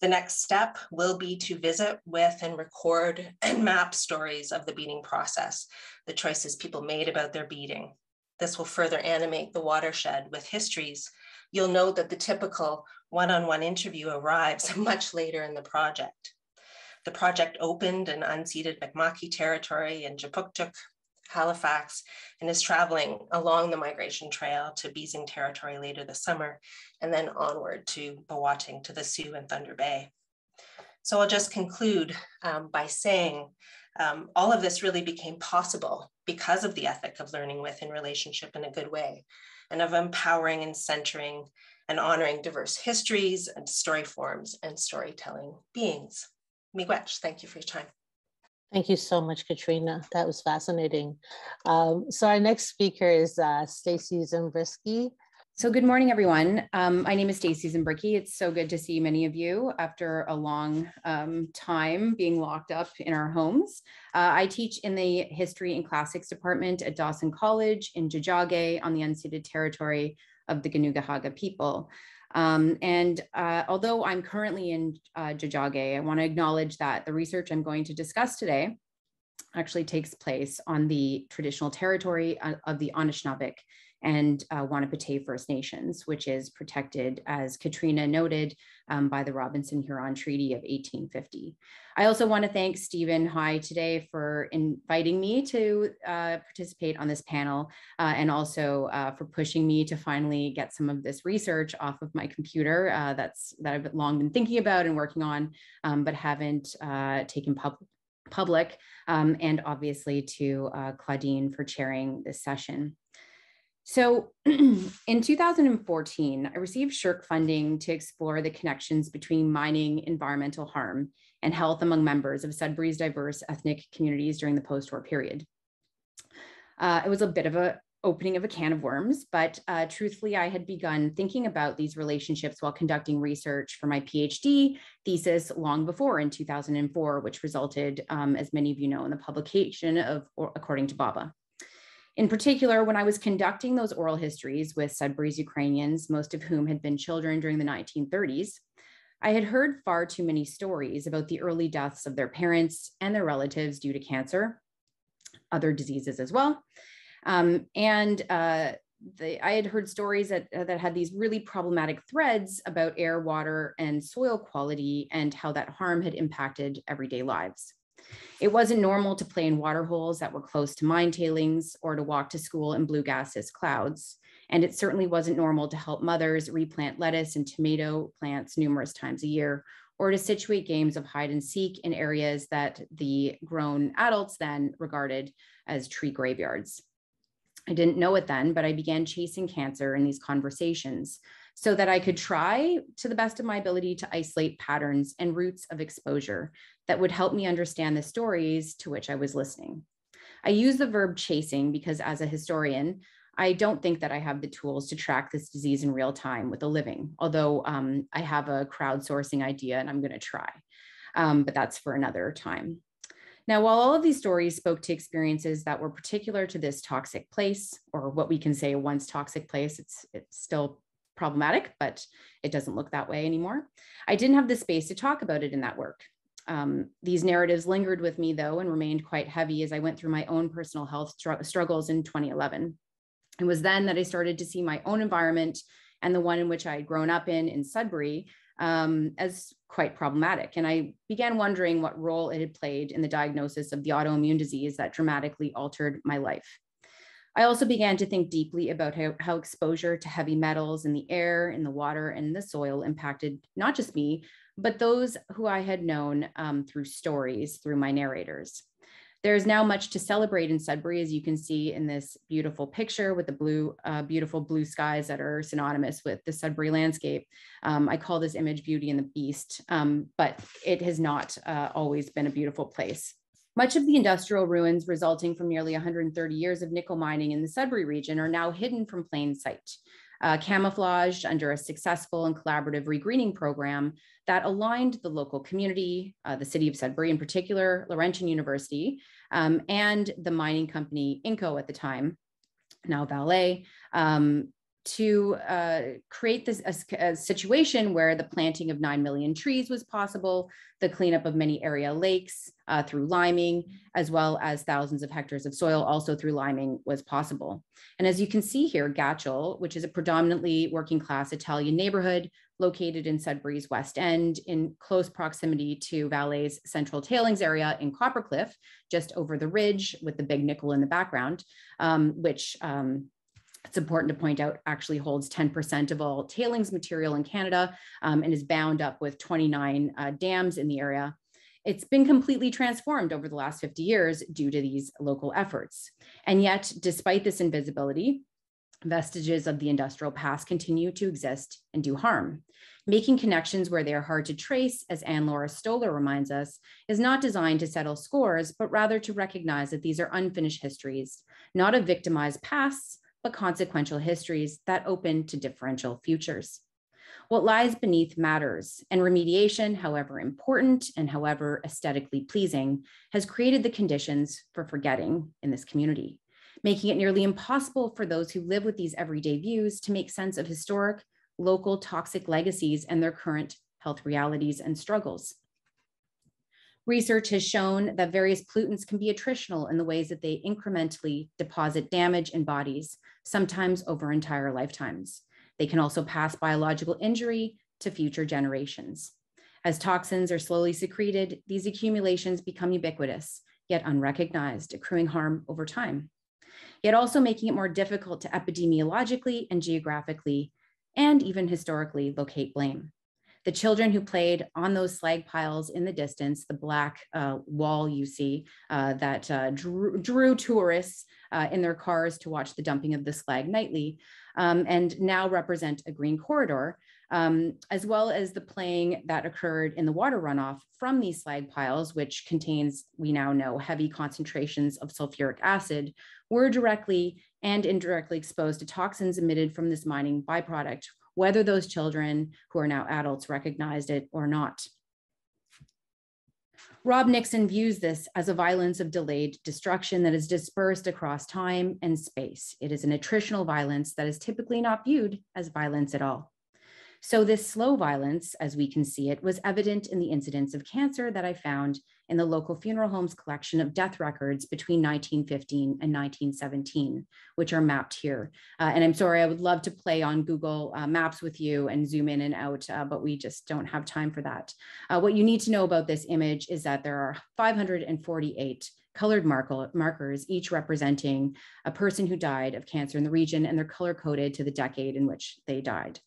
The next step will be to visit with and record and map stories of the beading process, the choices people made about their beading. This will further animate the watershed with histories. You'll note that the typical one-on-one interview arrives much later in the project. The project opened in unceded Mi'kmaq territory in Jipuktuk, Halifax, and is traveling along the migration trail to Beezing territory later this summer, and then onward to Bawating to the Sioux and Thunder Bay. So I'll just conclude by saying All of this really became possible because of the ethic of learning with and relationship in a good way, and of empowering and centering and honoring diverse histories and story forms and storytelling beings. Miigwech, thank you for your time. Thank you so much, Katrina. That was fascinating. So our next speaker is Stacey Zembrzycki. So good morning, everyone. My name is Stacey Zembrzycki. It's so good to see many of you after a long time being locked up in our homes. I teach in the History and Classics Department at Dawson College in Tiohtià:ke on the unceded territory of the Kanien'kehá:ka people. Although I'm currently in Tiohtià:ke, I want to acknowledge that the research I'm going to discuss today actually takes place on the traditional territory of the Anishinaabeg and Wahnapitae First Nations, which is protected, as Katrina noted, by the Robinson-Huron Treaty of 1850. I also want to thank Stephen High today for inviting me to participate on this panel, and also for pushing me to finally get some of this research off of my computer that I've long been thinking about and working on, but haven't taken public, and obviously to Claudine for chairing this session. So in 2014, I received SSHRC funding to explore the connections between mining, environmental harm, and health among members of Sudbury's diverse ethnic communities during the post-war period. It was a bit of an opening of a can of worms, but truthfully, I had begun thinking about these relationships while conducting research for my PhD thesis long before in 2004, which resulted, as many of you know, in the publication of According to Baba. In particular, when I was conducting those oral histories with Sudbury's Ukrainians, most of whom had been children during the 1930s, I had heard far too many stories about the early deaths of their parents and their relatives due to cancer, other diseases as well. I had heard stories that had these really problematic threads about air, water, and soil quality and how that harm had impacted everyday lives. It wasn't normal to play in water holes that were close to mine tailings or to walk to school in blue gaseous clouds. And it certainly wasn't normal to help mothers replant lettuce and tomato plants numerous times a year, or to situate games of hide and seek in areas that the grown adults then regarded as tree graveyards. I didn't know it then, but I began chasing cancer in these conversations so that I could try to the best of my ability to isolate patterns and routes of exposure that would help me understand the stories to which I was listening. I use the verb chasing because as a historian, I don't think that I have the tools to track this disease in real time with a living, although I have a crowdsourcing idea and I'm going to try, but that's for another time. Now, while all of these stories spoke to experiences that were particular to this toxic place, or what we can say a once toxic place, it's still problematic, but it doesn't look that way anymore. I didn't have the space to talk about it in that work. These narratives lingered with me though, and remained quite heavy as I went through my own personal health struggles in 2011. It was then that I started to see my own environment and the one in which I had grown up in Sudbury, as quite problematic. And I began wondering what role it had played in the diagnosis of the autoimmune disease that dramatically altered my life. I also began to think deeply about how exposure to heavy metals in the air, in the water, and the soil impacted not just me, but those who I had known through stories, through my narrators. There is now much to celebrate in Sudbury, as you can see in this beautiful picture with the beautiful blue skies that are synonymous with the Sudbury landscape. I call this image Beauty and the Beast, but it has not always been a beautiful place. Much of the industrial ruins resulting from nearly 130 years of nickel mining in the Sudbury region are now hidden from plain sight, camouflaged under a successful and collaborative regreening program that aligned the local community, the city of Sudbury in particular, Laurentian University, and the mining company Inco at the time, now Vale, to create this a situation where the planting of 9 million trees was possible, the cleanup of many area lakes through liming, as well as thousands of hectares of soil also through liming was possible. And as you can see here, Gatchel, which is a predominantly working class Italian neighborhood located in Sudbury's West End in close proximity to Vale's central tailings area in Coppercliff, just over the ridge with the big nickel in the background, which it's important to point out actually holds 10% of all tailings material in Canada and is bound up with 29 dams in the area. It's been completely transformed over the last 50 years due to these local efforts. And yet, despite this invisibility, vestiges of the industrial past continue to exist and do harm. Making connections where they are hard to trace, as Anne-Laura Stoller reminds us, is not designed to settle scores, but rather to recognize that these are unfinished histories, not of victimized pasts, but consequential histories that open to differential futures. What lies beneath matters, and remediation, however important and however aesthetically pleasing, has created the conditions for forgetting in this community, making it nearly impossible for those who live with these everyday views to make sense of historic, local toxic legacies and their current health realities and struggles. Research has shown that various pollutants can be attritional in the ways that they incrementally deposit damage in bodies, sometimes over entire lifetimes. They can also pass biological injury to future generations. As toxins are slowly secreted, these accumulations become ubiquitous, yet unrecognized, accruing harm over time, yet also making it more difficult to epidemiologically and geographically and even historically locate blame. The children who played on those slag piles in the distance, the black wall you see that drew tourists in their cars to watch the dumping of the slag nightly, and now represent a green corridor, as well as the playing that occurred in the water runoff from these slag piles, which contains, we now know, heavy concentrations of sulfuric acid, were directly and indirectly exposed to toxins emitted from this mining byproduct, whether those children who are now adults recognized it or not. Rob Nixon views this as a violence of delayed destruction that is dispersed across time and space. It is an attritional violence that is typically not viewed as violence at all. So this slow violence, as we can see it, was evident in the incidence of cancer that I found in the local funeral home's collection of death records between 1915 and 1917, which are mapped here. And I'm sorry, I would love to play on Google Maps with you and zoom in and out, but we just don't have time for that. What you need to know about this image is that there are 548 colored markers, each representing a person who died of cancer in the region, and they're color coded to the decade in which they died.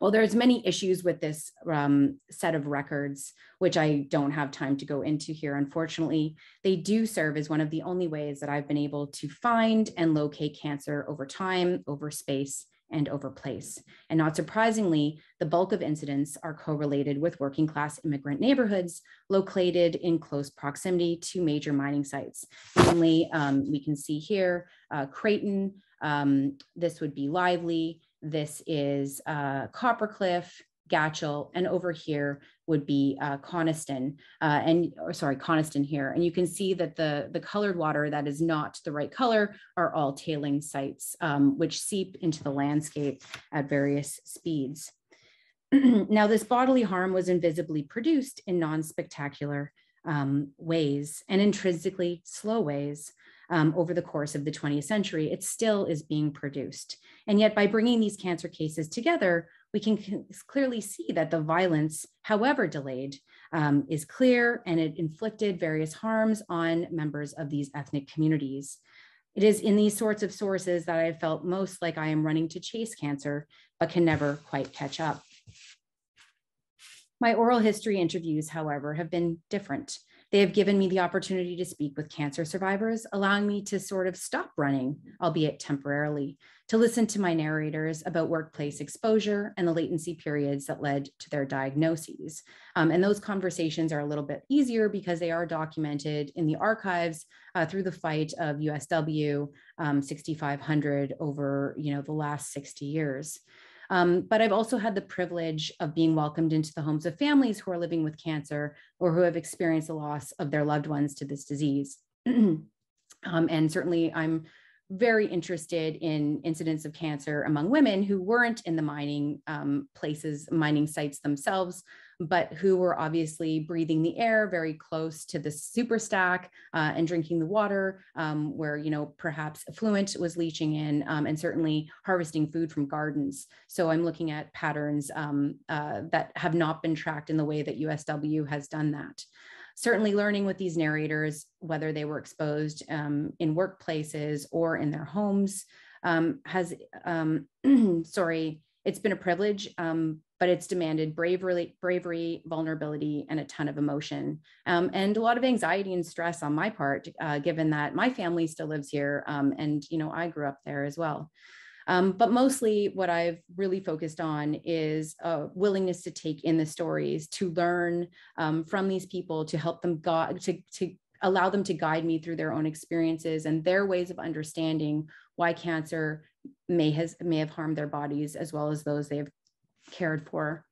Well, there's many issues with this set of records, which I don't have time to go into here. Unfortunately, they do serve as one of the only ways that I've been able to find and locate cancer over time, over space, and over place. And not surprisingly, the bulk of incidents are correlated with working class immigrant neighborhoods located in close proximity to major mining sites. Namely, we can see here, Creighton, this would be Lively, this is Coppercliff, Gatchel, and over here would be Coniston, Coniston here. And you can see that the colored water that is not the right color are all tailing sites, which seep into the landscape at various speeds. Now, this bodily harm was invisibly produced in non-spectacular ways and intrinsically slow ways. Over the course of the 20th century, it still is being produced. And yet by bringing these cancer cases together, we can clearly see that the violence, however delayed, is clear, and it inflicted various harms on members of these ethnic communities. It is in these sorts of sources that I felt most like I am running to chase cancer, but can never quite catch up. My oral history interviews, however, have been different. They have given me the opportunity to speak with cancer survivors, allowing me to sort of stop running, albeit temporarily, to listen to my narrators about workplace exposure and the latency periods that led to their diagnoses. And those conversations are a little bit easier because they are documented in the archives through the fight of USW 6500 over the last 60 years. But I've also had the privilege of being welcomed into the homes of families who are living with cancer or who have experienced the loss of their loved ones to this disease. And certainly I'm very interested in incidents of cancer among women who weren't in the mining mining sites themselves, but who were obviously breathing the air very close to the superstack and drinking the water where, perhaps effluent was leaching in, and certainly harvesting food from gardens. So I'm looking at patterns that have not been tracked in the way that USW has done that. Certainly learning with these narrators, whether they were exposed in workplaces or in their homes, it's been a privilege, but it's demanded bravery, vulnerability, and a ton of emotion, and a lot of anxiety and stress on my part, given that my family still lives here, and I grew up there as well. But mostly what I've really focused on is a willingness to take in the stories, to learn from these people, to help them to allow them to guide me through their own experiences and their ways of understanding why cancer may have harmed their bodies as well as those they have cared for.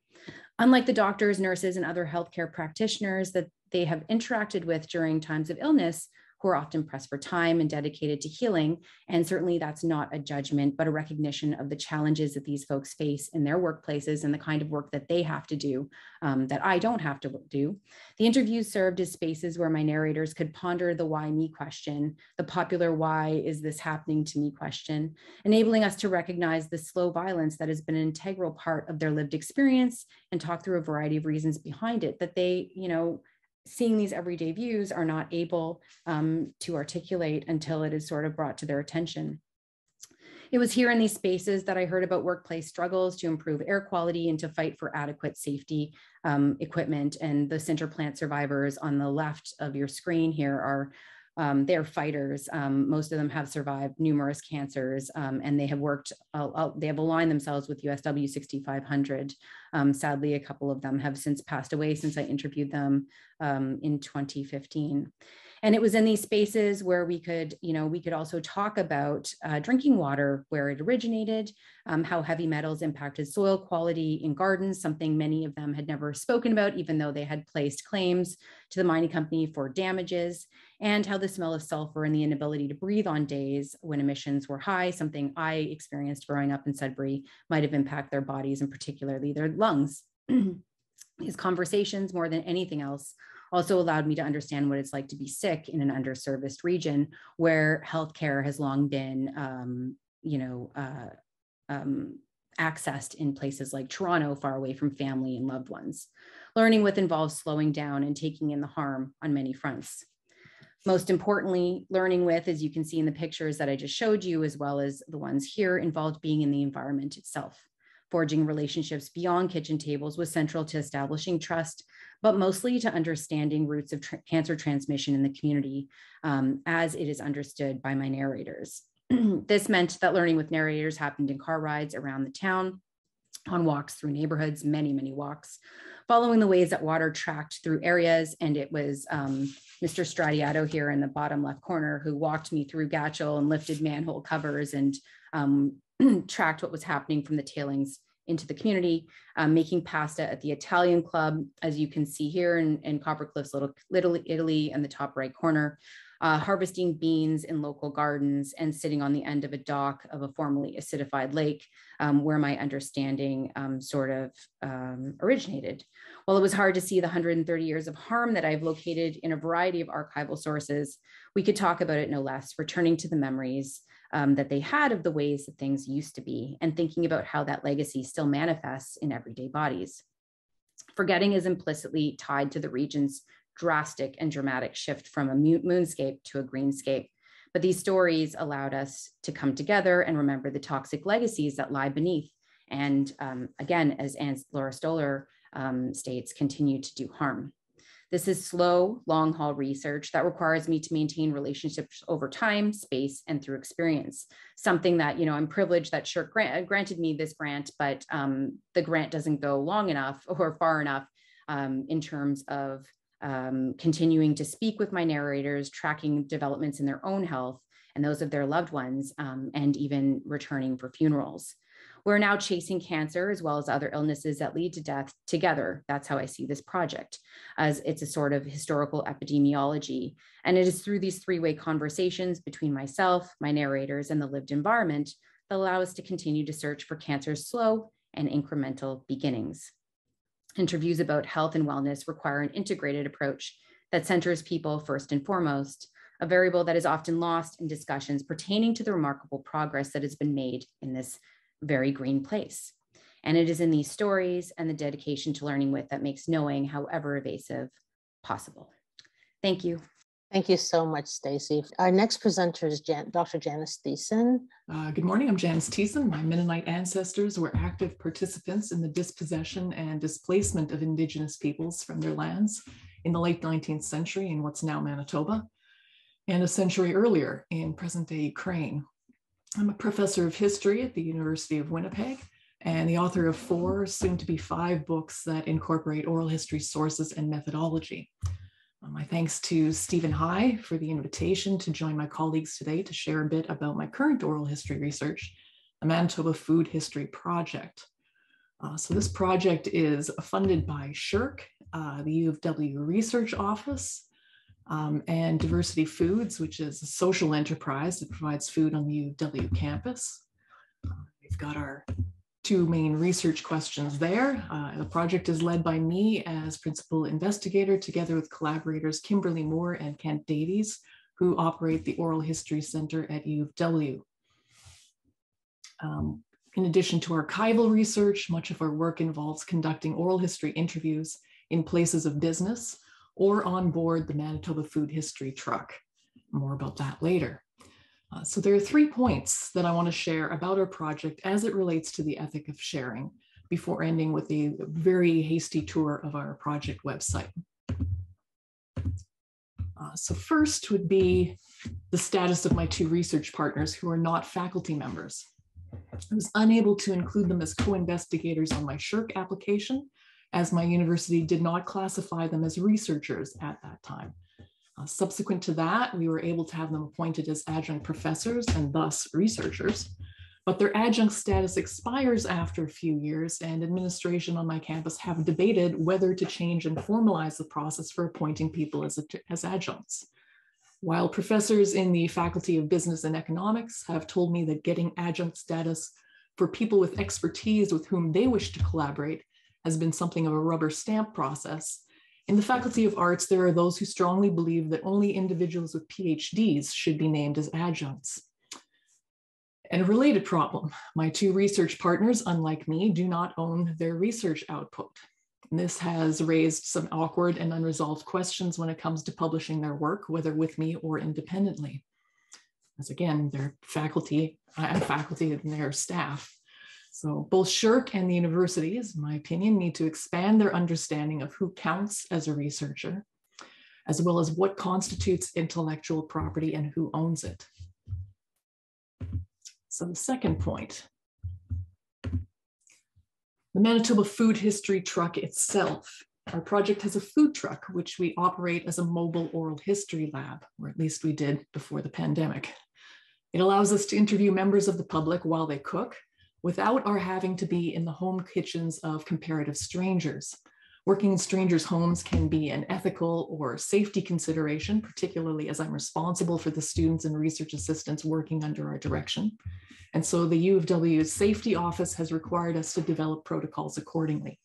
Unlike the doctors, nurses, and other healthcare practitioners that they have interacted with during times of illness, who are often pressed for time and dedicated to healing. And certainly that's not a judgment, but a recognition of the challenges that these folks face in their workplaces and the kind of work that they have to do that I don't have to do. The interviews served as spaces where my narrators could ponder the why me question, the popular why is this happening to me question, enabling us to recognize the slow violence that has been an integral part of their lived experience and talk through a variety of reasons behind it that they, seeing these everyday views are not able to articulate until it is sort of brought to their attention. It was here in these spaces that I heard about workplace struggles to improve air quality and to fight for adequate safety equipment. And the sinter plant survivors on the left of your screen here are they're fighters. Most of them have survived numerous cancers, and they have worked, they have aligned themselves with USW 6500. Sadly, a couple of them have since passed away since I interviewed them in 2015. And it was in these spaces where we could also talk about drinking water, where it originated, how heavy metals impacted soil quality in gardens, something many of them had never spoken about, even though they had placed claims to the mining company for damages, and how the smell of sulfur and the inability to breathe on days when emissions were high, something I experienced growing up in Sudbury, might have impacted their bodies and particularly their lungs. These conversations, more than anything else, also allowed me to understand what it's like to be sick in an underserviced region where healthcare has long been, accessed in places like Toronto, far away from family and loved ones. Learning with involves slowing down and taking in the harm on many fronts. Most importantly, learning with, as you can see in the pictures that I just showed you, as well as the ones here, involved being in the environment itself. Forging relationships beyond kitchen tables was central to establishing trust, but mostly to understanding roots of cancer transmission in the community as it is understood by my narrators. This meant that learning with narrators happened in car rides around the town, on walks through neighborhoods, many, many walks, following the ways that water tracked through areas. And it was Mr. Stradiato here in the bottom left corner who walked me through Gatchel and lifted manhole covers and tracked what was happening from the tailings into the community, making pasta at the Italian Club, as you can see here in Copper Cliffs, Little Italy in the top right corner, harvesting beans in local gardens and sitting on the end of a dock of a formerly acidified lake where my understanding originated. While it was hard to see the 130 years of harm that I've located in a variety of archival sources, we could talk about it no less, returning to the memories that they had of the ways that things used to be and thinking about how that legacy still manifests in everyday bodies. Forgetting is implicitly tied to the region's drastic and dramatic shift from a moonscape to a greenscape. But these stories allowed us to come together and remember the toxic legacies that lie beneath. And again, as Laura Stoller states, continue to do harm. This is slow, long-haul research that requires me to maintain relationships over time, space, and through experience. Something that, I'm privileged that SSHRC granted me this grant, but the grant doesn't go long enough or far enough in terms of continuing to speak with my narrators, tracking developments in their own health and those of their loved ones, and even returning for funerals. We're now chasing cancer as well as other illnesses that lead to death together. That's how I see this project, as it's a sort of historical epidemiology. And it is through these three-way conversations between myself, my narrators, and the lived environment that allow us to continue to search for cancer's slow and incremental beginnings. Interviews about health and wellness require an integrated approach that centers people first and foremost, a variable that is often lost in discussions pertaining to the remarkable progress that has been made in this very green place. And it is in these stories and the dedication to learning with that makes knowing, however evasive, possible. Thank you. Thank you so much, Stacey. Our next presenter is Dr. Janis Thiessen. Good morning, I'm Janis Thiessen. My Mennonite ancestors were active participants in the dispossession and displacement of Indigenous peoples from their lands in the late 19th century in what's now Manitoba, and a century earlier in present-day Ukraine. I'm a professor of history at the University of Winnipeg and the author of 4, soon to be 5 books that incorporate oral history sources and methodology. My thanks to Stephen High for the invitation to join my colleagues today to share a bit about my current oral history research, the Manitoba Food History Project. So this project is funded by SSHRC, the U of W Research Office, and Diversity Foods, which is a social enterprise that provides food on the U of W campus. We've got our 2 main research questions there. The project is led by me as principal investigator, together with collaborators Kimberly Moore and Kent Davies, who operate the Oral History Center at U of W. In addition to archival research, much of our work involves conducting oral history interviews in places of business or on board the Manitoba Food History truck. More about that later. So there are 3 points that I want to share about our project as it relates to the ethic of sharing, before ending with a very hasty tour of our project website. So first would be the status of my 2 research partners who are not faculty members. I was unable to include them as co-investigators on my SSHRC application, as my university did not classify them as researchers at that time. Subsequent to that, we were able to have them appointed as adjunct professors and thus researchers, but their adjunct status expires after a few years, and administration on my campus have debated whether to change and formalize the process for appointing people as adjuncts. While professors in the Faculty of Business and Economics have told me that getting adjunct status for people with expertise with whom they wish to collaborate has been something of a rubber stamp process, in the Faculty of Arts, there are those who strongly believe that only individuals with PhDs should be named as adjuncts. And a related problem, my 2 research partners, unlike me, do not own their research output. And this has raised some awkward and unresolved questions when it comes to publishing their work, whether with me or independently. As again, they're faculty, I'm faculty and their staff. So both SSHRC and the universities, in my opinion, need to expand their understanding of who counts as a researcher, as well as what constitutes intellectual property and who owns it. So the second point, the Manitoba Food History Truck itself. Our project has a food truck, which we operate as a mobile oral history lab, or at least we did before the pandemic. It allows us to interview members of the public while they cook, without our having to be in the home kitchens of comparative strangers. Working in strangers' homes can be an ethical or safety consideration, particularly as I'm responsible for the students and research assistants working under our direction. And so the U of W's Safety Office has required us to develop protocols accordingly.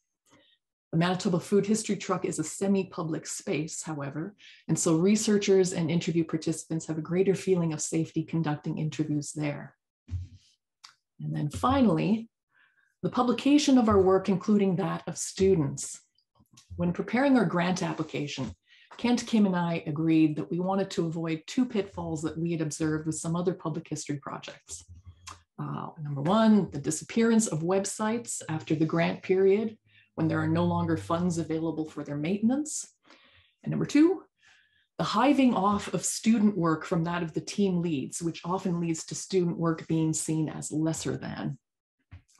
The Manitoba Food History Truck is a semi-public space, however, and so researchers and interview participants have a greater feeling of safety conducting interviews there. And then finally, the publication of our work, including that of students. When preparing our grant application, Kent, Kim, and I agreed that we wanted to avoid 2 pitfalls that we had observed with some other public history projects. Number 1, the disappearance of websites after the grant period, when there are no longer funds available for their maintenance. And number 2, the hiving off of student work from that of the team leads, which often leads to student work being seen as lesser than.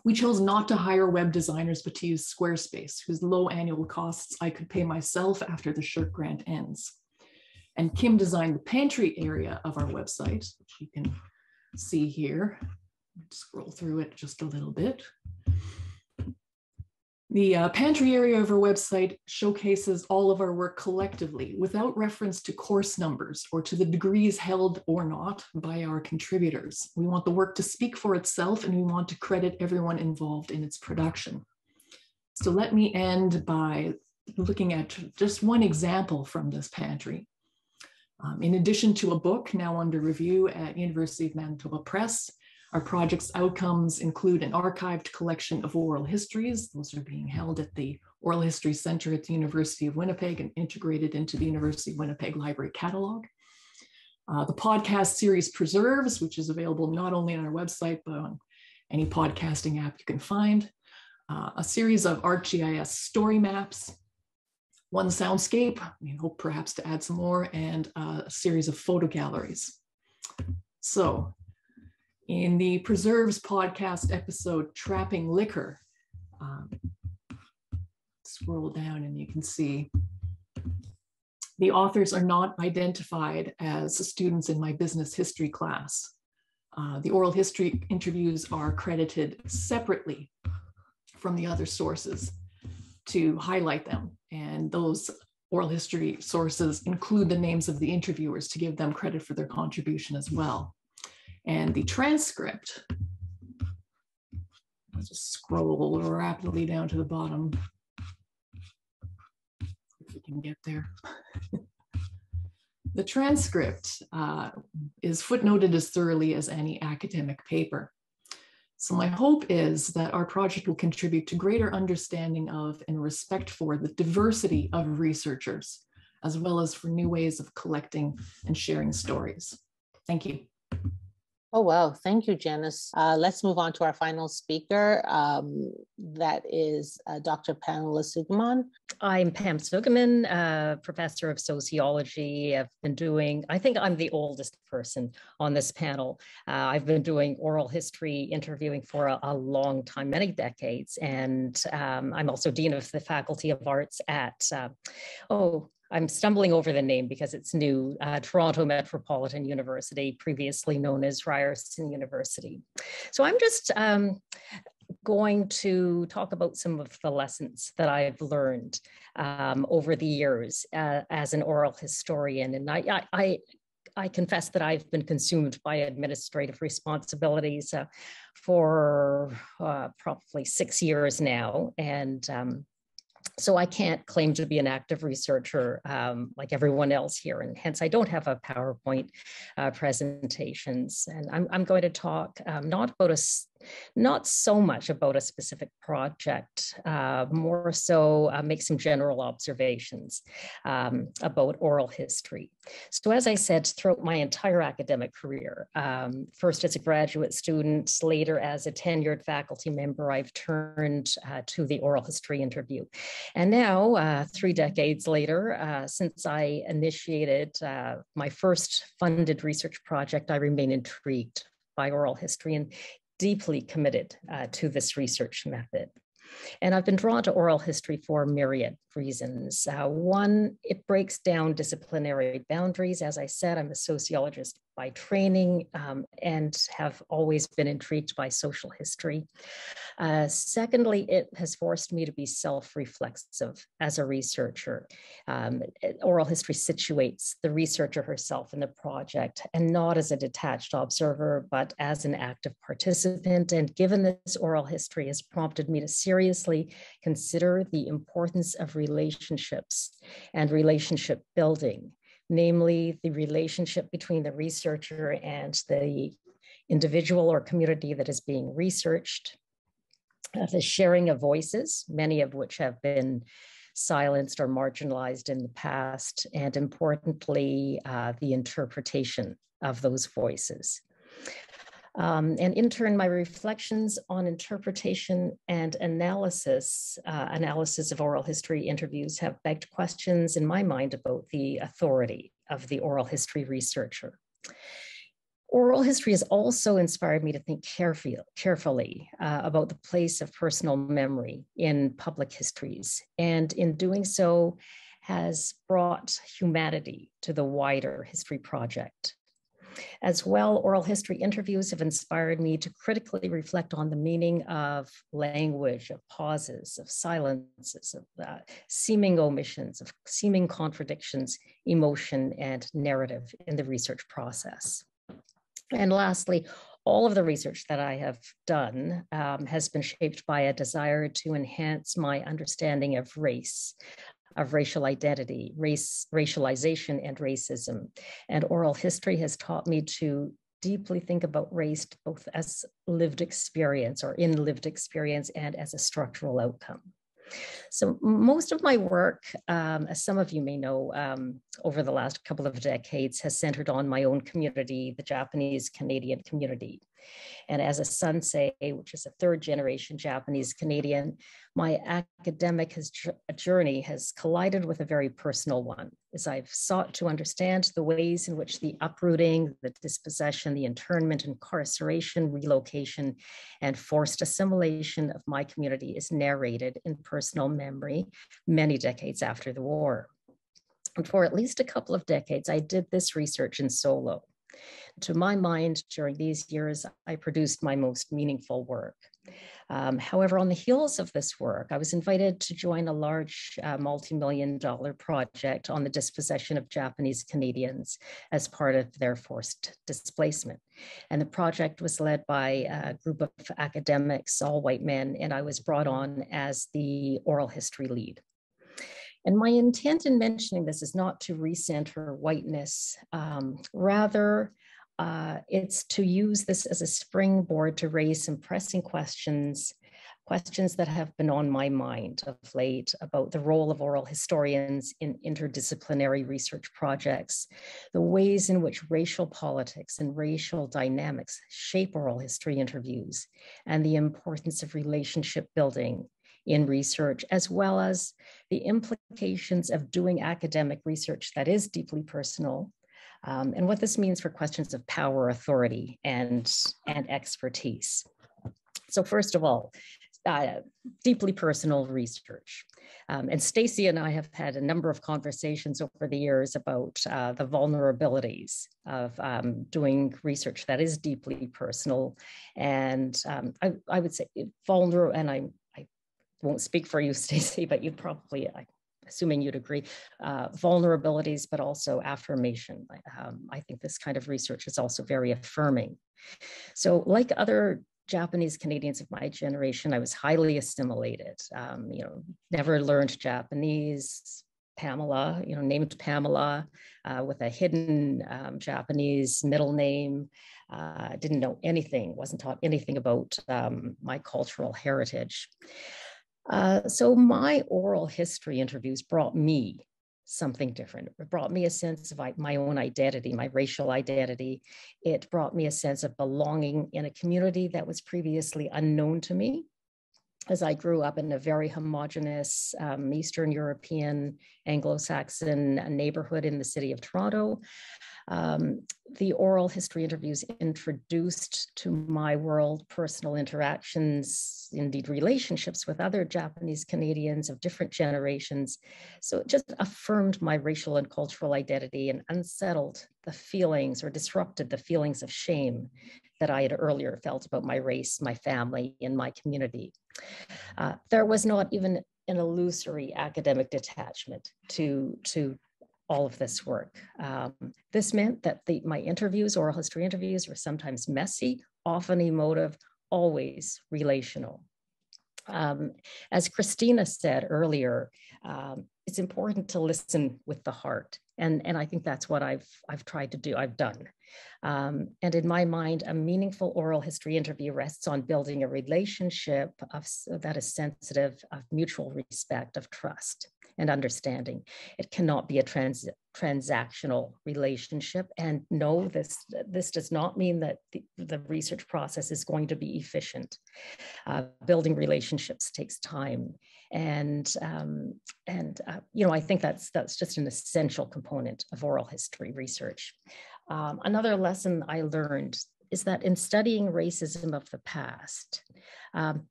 We chose not to hire web designers, but to use Squarespace, whose low annual costs I could pay myself after the SSHRC grant ends. And Kim designed the pantry area of our website, which you can see here. Scroll through it just a little bit. The pantry area of our website showcases all of our work collectively without reference to course numbers or to the degrees held or not by our contributors. We want the work to speak for itself, and we want to credit everyone involved in its production. So let me end by looking at just one example from this pantry. In addition to a book now under review at University of Manitoba Press, our project's outcomes include an archived collection of oral histories. Those are being held at the Oral History Center at the University of Winnipeg and integrated into the University of Winnipeg Library Catalog. The podcast series Preserves, which is available not only on our website, but on any podcasting app you can find. A series of ArcGIS story maps, one soundscape, we hope perhaps to add some more, and a series of photo galleries. So in the Preserves podcast episode, Trapping Liquor, scroll down and you can see the authors are not identified as students in my business history class. The oral history interviews are credited separately from the other sources to highlight them. And those oral history sources include the names of the interviewers to give them credit for their contribution as well. And the transcript, I'll just scroll rapidly down to the bottom. If we can get there. The transcript is footnoted as thoroughly as any academic paper. So my hope is that our project will contribute to greater understanding of and respect for the diversity of researchers, as well as for new ways of collecting and sharing stories. Thank you. Oh, wow. Thank you, Janis. Let's move on to our final speaker. That is Dr. Pamela Sugiman. I'm Pam Sugiman, professor of sociology. I've been doing, I think I'm the oldest person on this panel. I've been doing oral history interviewing for a long time, many decades. And I'm also Dean of the Faculty of Arts at, I'm stumbling over the name because it's new, Toronto Metropolitan University, previously known as Ryerson University. So I'm just going to talk about some of the lessons that I've learned over the years as an oral historian. And I confess that I've been consumed by administrative responsibilities for probably 6 years now. And so I can't claim to be an active researcher like everyone else here, and hence I don't have a PowerPoint presentations. And I'm going to talk not so much about a specific project, more so make some general observations about oral history. So as I said, throughout my entire academic career, first as a graduate student, later as a tenured faculty member, I've turned to the oral history interview. And now, 3 decades later, since I initiated my first funded research project, I remain intrigued by oral history and deeply committed to this research method. And I've been drawn to oral history for myriad reasons. One, it breaks down disciplinary boundaries. As I said, I'm a sociologist by training and have always been intrigued by social history. Secondly, it has forced me to be self-reflexive as a researcher. Oral history situates the researcher herself in the project, and not as a detached observer, but as an active participant. And given this, oral history has prompted me to seriously consider the importance of relationships and relationship building, namely the relationship between the researcher and the individual or community that is being researched, the sharing of voices, many of which have been silenced or marginalized in the past, and importantly, the interpretation of those voices. And in turn, my reflections on interpretation and analysis of oral history interviews have begged questions in my mind about the authority of the oral history researcher. Oral history has also inspired me to think carefully about the place of personal memory in public histories, and in doing so has brought humanity to the wider history project. As well, oral history interviews have inspired me to critically reflect on the meaning of language, of pauses, of silences, of seeming omissions, of seeming contradictions, emotion, and narrative in the research process. And lastly, all of the research that I have done has been shaped by a desire to enhance my understanding of race, of racial identity, racialization, and racism. And oral history has taught me to deeply think about race both as lived experience or in lived experience and as a structural outcome. So most of my work, as some of you may know, over the last couple of decades has centered on my own community, the Japanese Canadian community. And as a Sansei, which is a third generation Japanese Canadian, my academic journey has collided with a very personal one, as I've sought to understand the ways in which the uprooting, the dispossession, the internment, incarceration, relocation, and forced assimilation of my community is narrated in personal memory many decades after the war. And for at least a couple of decades, I did this research in solo. To my mind, during these years, I produced my most meaningful work. However, on the heels of this work, I was invited to join a large multi-million-dollar project on the dispossession of Japanese Canadians as part of their forced displacement. And the project was led by a group of academics, all white men, and I was brought on as the oral history lead. And my intent in mentioning this is not to recenter whiteness, rather, it's to use this as a springboard to raise some pressing questions that have been on my mind of late about the role of oral historians in interdisciplinary research projects, the ways in which racial politics and racial dynamics shape oral history interviews, and the importance of relationship building in research, as well as the implications of doing academic research that is deeply personal, and what this means for questions of power, authority, and expertise. So first of all, deeply personal research. And Stacey and I have had a number of conversations over the years about the vulnerabilities of doing research that is deeply personal. And I would say vulnerable, and I won't speak for you, Stacey, but you'd probably, assuming you'd agree, vulnerabilities, but also affirmation. I think this kind of research is also very affirming. So like other Japanese Canadians of my generation, I was highly assimilated, never learned Japanese. Pamela, named Pamela with a hidden Japanese middle name. Didn't know anything, wasn't taught anything about my cultural heritage. So my oral history interviews brought me something different. It brought me a sense of my own identity, my racial identity. It brought me a sense of belonging in a community that was previously unknown to me, as I grew up in a very homogenous Eastern European, Anglo-Saxon neighborhood in the city of Toronto. The oral history interviews introduced to my world personal interactions, indeed relationships with other Japanese Canadians of different generations. So it just affirmed my racial and cultural identity and unsettled the feelings or disrupted the feelings of shame that I had earlier felt about my race, my family, and my community. There was not even an illusory academic detachment to all of this work. This meant that my interviews, oral history interviews, were sometimes messy, often emotive, always relational. As Kristina said earlier, it's important to listen with the heart. And I think that's what I've tried to do, I've done. And in my mind, a meaningful oral history interview rests on building a relationship that is sensitive, of mutual respect, of trust and understanding. It cannot be a transactional relationship. And no, this does not mean that the research process is going to be efficient. Building relationships takes time. And I think that's just an essential component of oral history research. Another lesson I learned is that in studying racism of the past,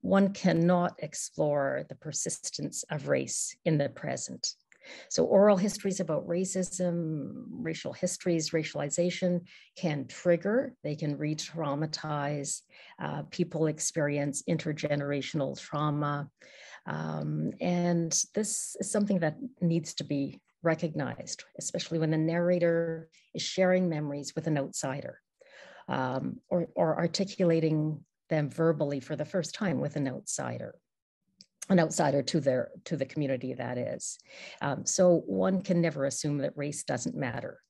one cannot explore the persistence of race in the present. So oral histories about racism, racial histories, racialization can trigger, they can re-traumatize, people experience intergenerational trauma. And this is something that needs to be recognized, especially when the narrator is sharing memories with an outsider, or articulating them verbally for the first time with an outsider to the community, that is. So one can never assume that race doesn't matter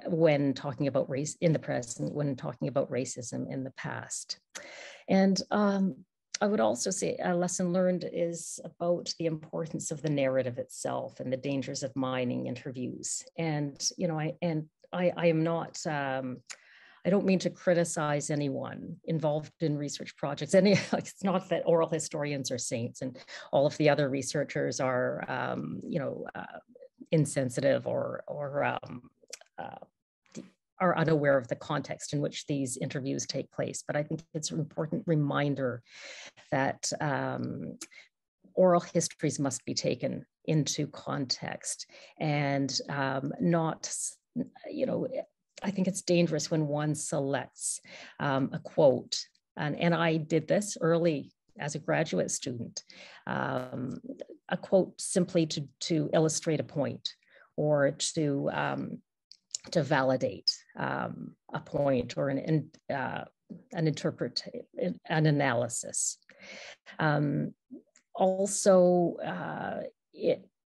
when talking about race in the present, when talking about racism in the past. And I would also say a lesson learned is about the importance of the narrative itself and the dangers of mining interviews. And, you know, I am not, I don't mean to criticize anyone involved in research projects. It's not that oral historians are saints and all of the other researchers are, insensitive or are unaware of the context in which these interviews take place. But I think it's an important reminder that oral histories must be taken into context and not, I think it's dangerous when one selects a quote. And I did this early as a graduate student, a quote simply to illustrate a point or to validate a point or an analysis.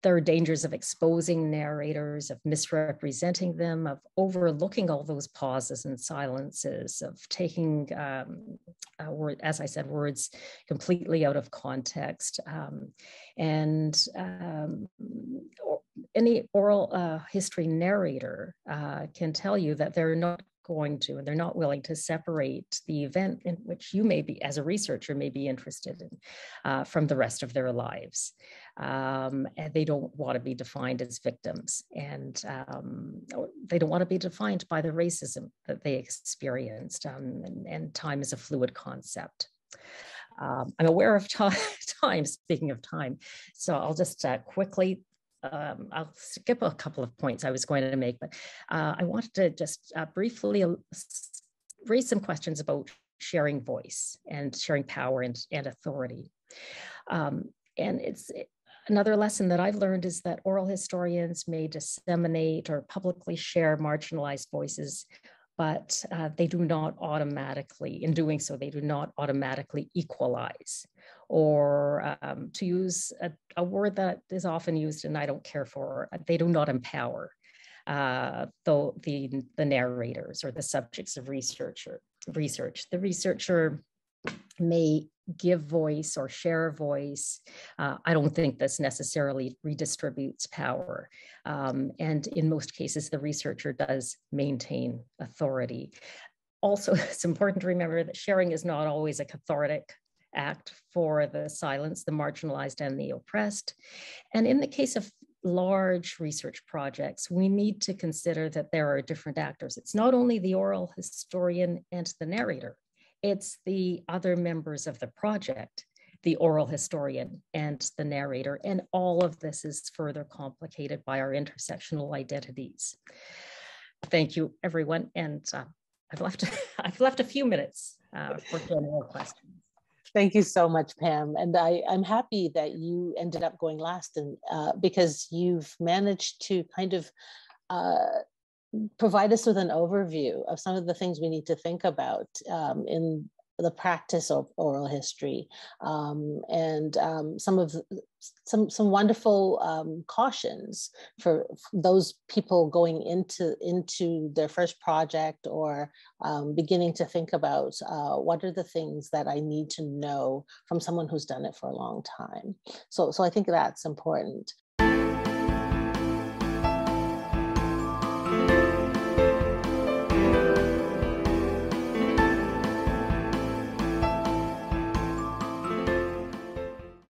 There are dangers of exposing narrators, of misrepresenting them, of overlooking all those pauses and silences, of taking, as I said, words completely out of context. Any oral history narrator can tell you that they're not going to, and they're not willing to separate the event in which you may be, as a researcher, may be interested in from the rest of their lives. And they don't want to be defined as victims, and they don't want to be defined by the racism that they experienced, and time is a fluid concept. I'm aware of time, speaking of time, so I'll just quickly I'll skip a couple of points I was going to make, but I wanted to just briefly raise some questions about sharing voice and sharing power and authority. And it's another lesson that I've learned is that oral historians may disseminate or publicly share marginalized voices, but they do not automatically, in doing so, they do not automatically equalize. Or to use a word that is often used and I don't care for, they do not empower the narrators or the subjects of research. The researcher may give voice or share a voice. I don't think this necessarily redistributes power. And in most cases, the researcher does maintain authority. Also, it's important to remember that sharing is not always a cathartic act for the silenced, the marginalized, and the oppressed. And in the case of large research projects, we need to consider that there are different actors. It's not only the oral historian and the narrator, it's the other members of the project, the oral historian and the narrator. And all of this is further complicated by our intersectional identities. Thank you, everyone. And I've left a few minutes for general questions. Thank you so much, Pam. And I'm happy that you ended up going last, and because you've managed to kind of provide us with an overview of some of the things we need to think about in the practice of oral history, and some wonderful cautions for those people going into their first project or beginning to think about what are the things that I need to know from someone who's done it for a long time. So I think that's important.